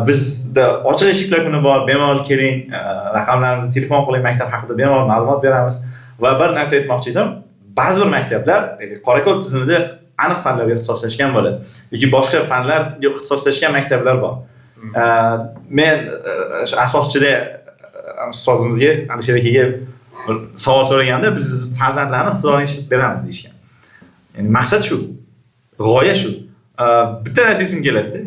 Bizda ochiq eshiklar kuni bor, bemalol keling, raqamlarimizni telefon qiling, maktab haqida bemalol ma'lumot beramiz. Va bir narsa aytmoqchi edim, ba'zi bir maktablar Qorako'l tizimida aniq fanlarga ixtisoslashgan bo'ladi. Yoki boshqa fanlarga ixtisoslashgan maktablar bor. Men asoschida ustozimizga, Alisher akaga savol so'raganda, biz farzandlarni ixtisorini yetishtirib beramiz deyishgan. Ya'ni maqsad shu, g'oya shu. Bitta narsa esimga keladi.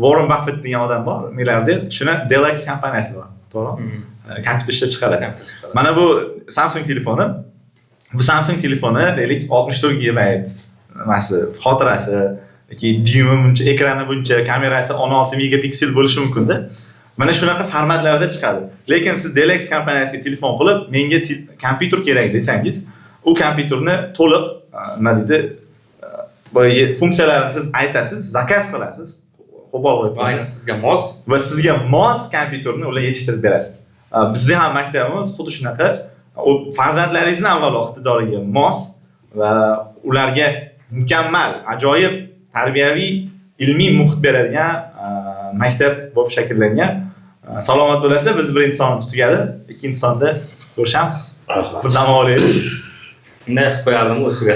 Warren Buffett degan odam bor, milliarder. Shuni Dell X kompaniyasi bor, to'g'rimi? Kompyuter ishlab chiqaradi. Mana bu Samsung telefoni. Bu Samsung telefoni deylik 64 GB nimasi, xotirasi yoki dyumi buncha, ekrani buncha, kamerasi 16 megapiksel bo'lishi mumkin-da. Mana shunaqa formatlarda chiqadi. Lekin siz Dell X kompaniyasiga telefon qilib, menga kompyuter kerak desangiz, u kompyuterni to'liq nima deydi, boyagi funksiyalarini siz aytasiz, zakaz qilasiz. Aynan sizga mos va sizga mos kompyuterni ular yetishtirib beradi. Bizning ham maktabimiz xuddi shunaqa. O farzandlaringizni avvalo iqtidoriga mos va ularga mukammal, ajoyib tarbiyaviy, ilmiy muhit beradigan maktab bo'lib shakllangan. Salomat bo'lasiz, biz birinchi sonimiz tugadi, ikkinchi sonda ko'rishamiz. Bir dam olaylik. Ne qo'yardim o'shiga.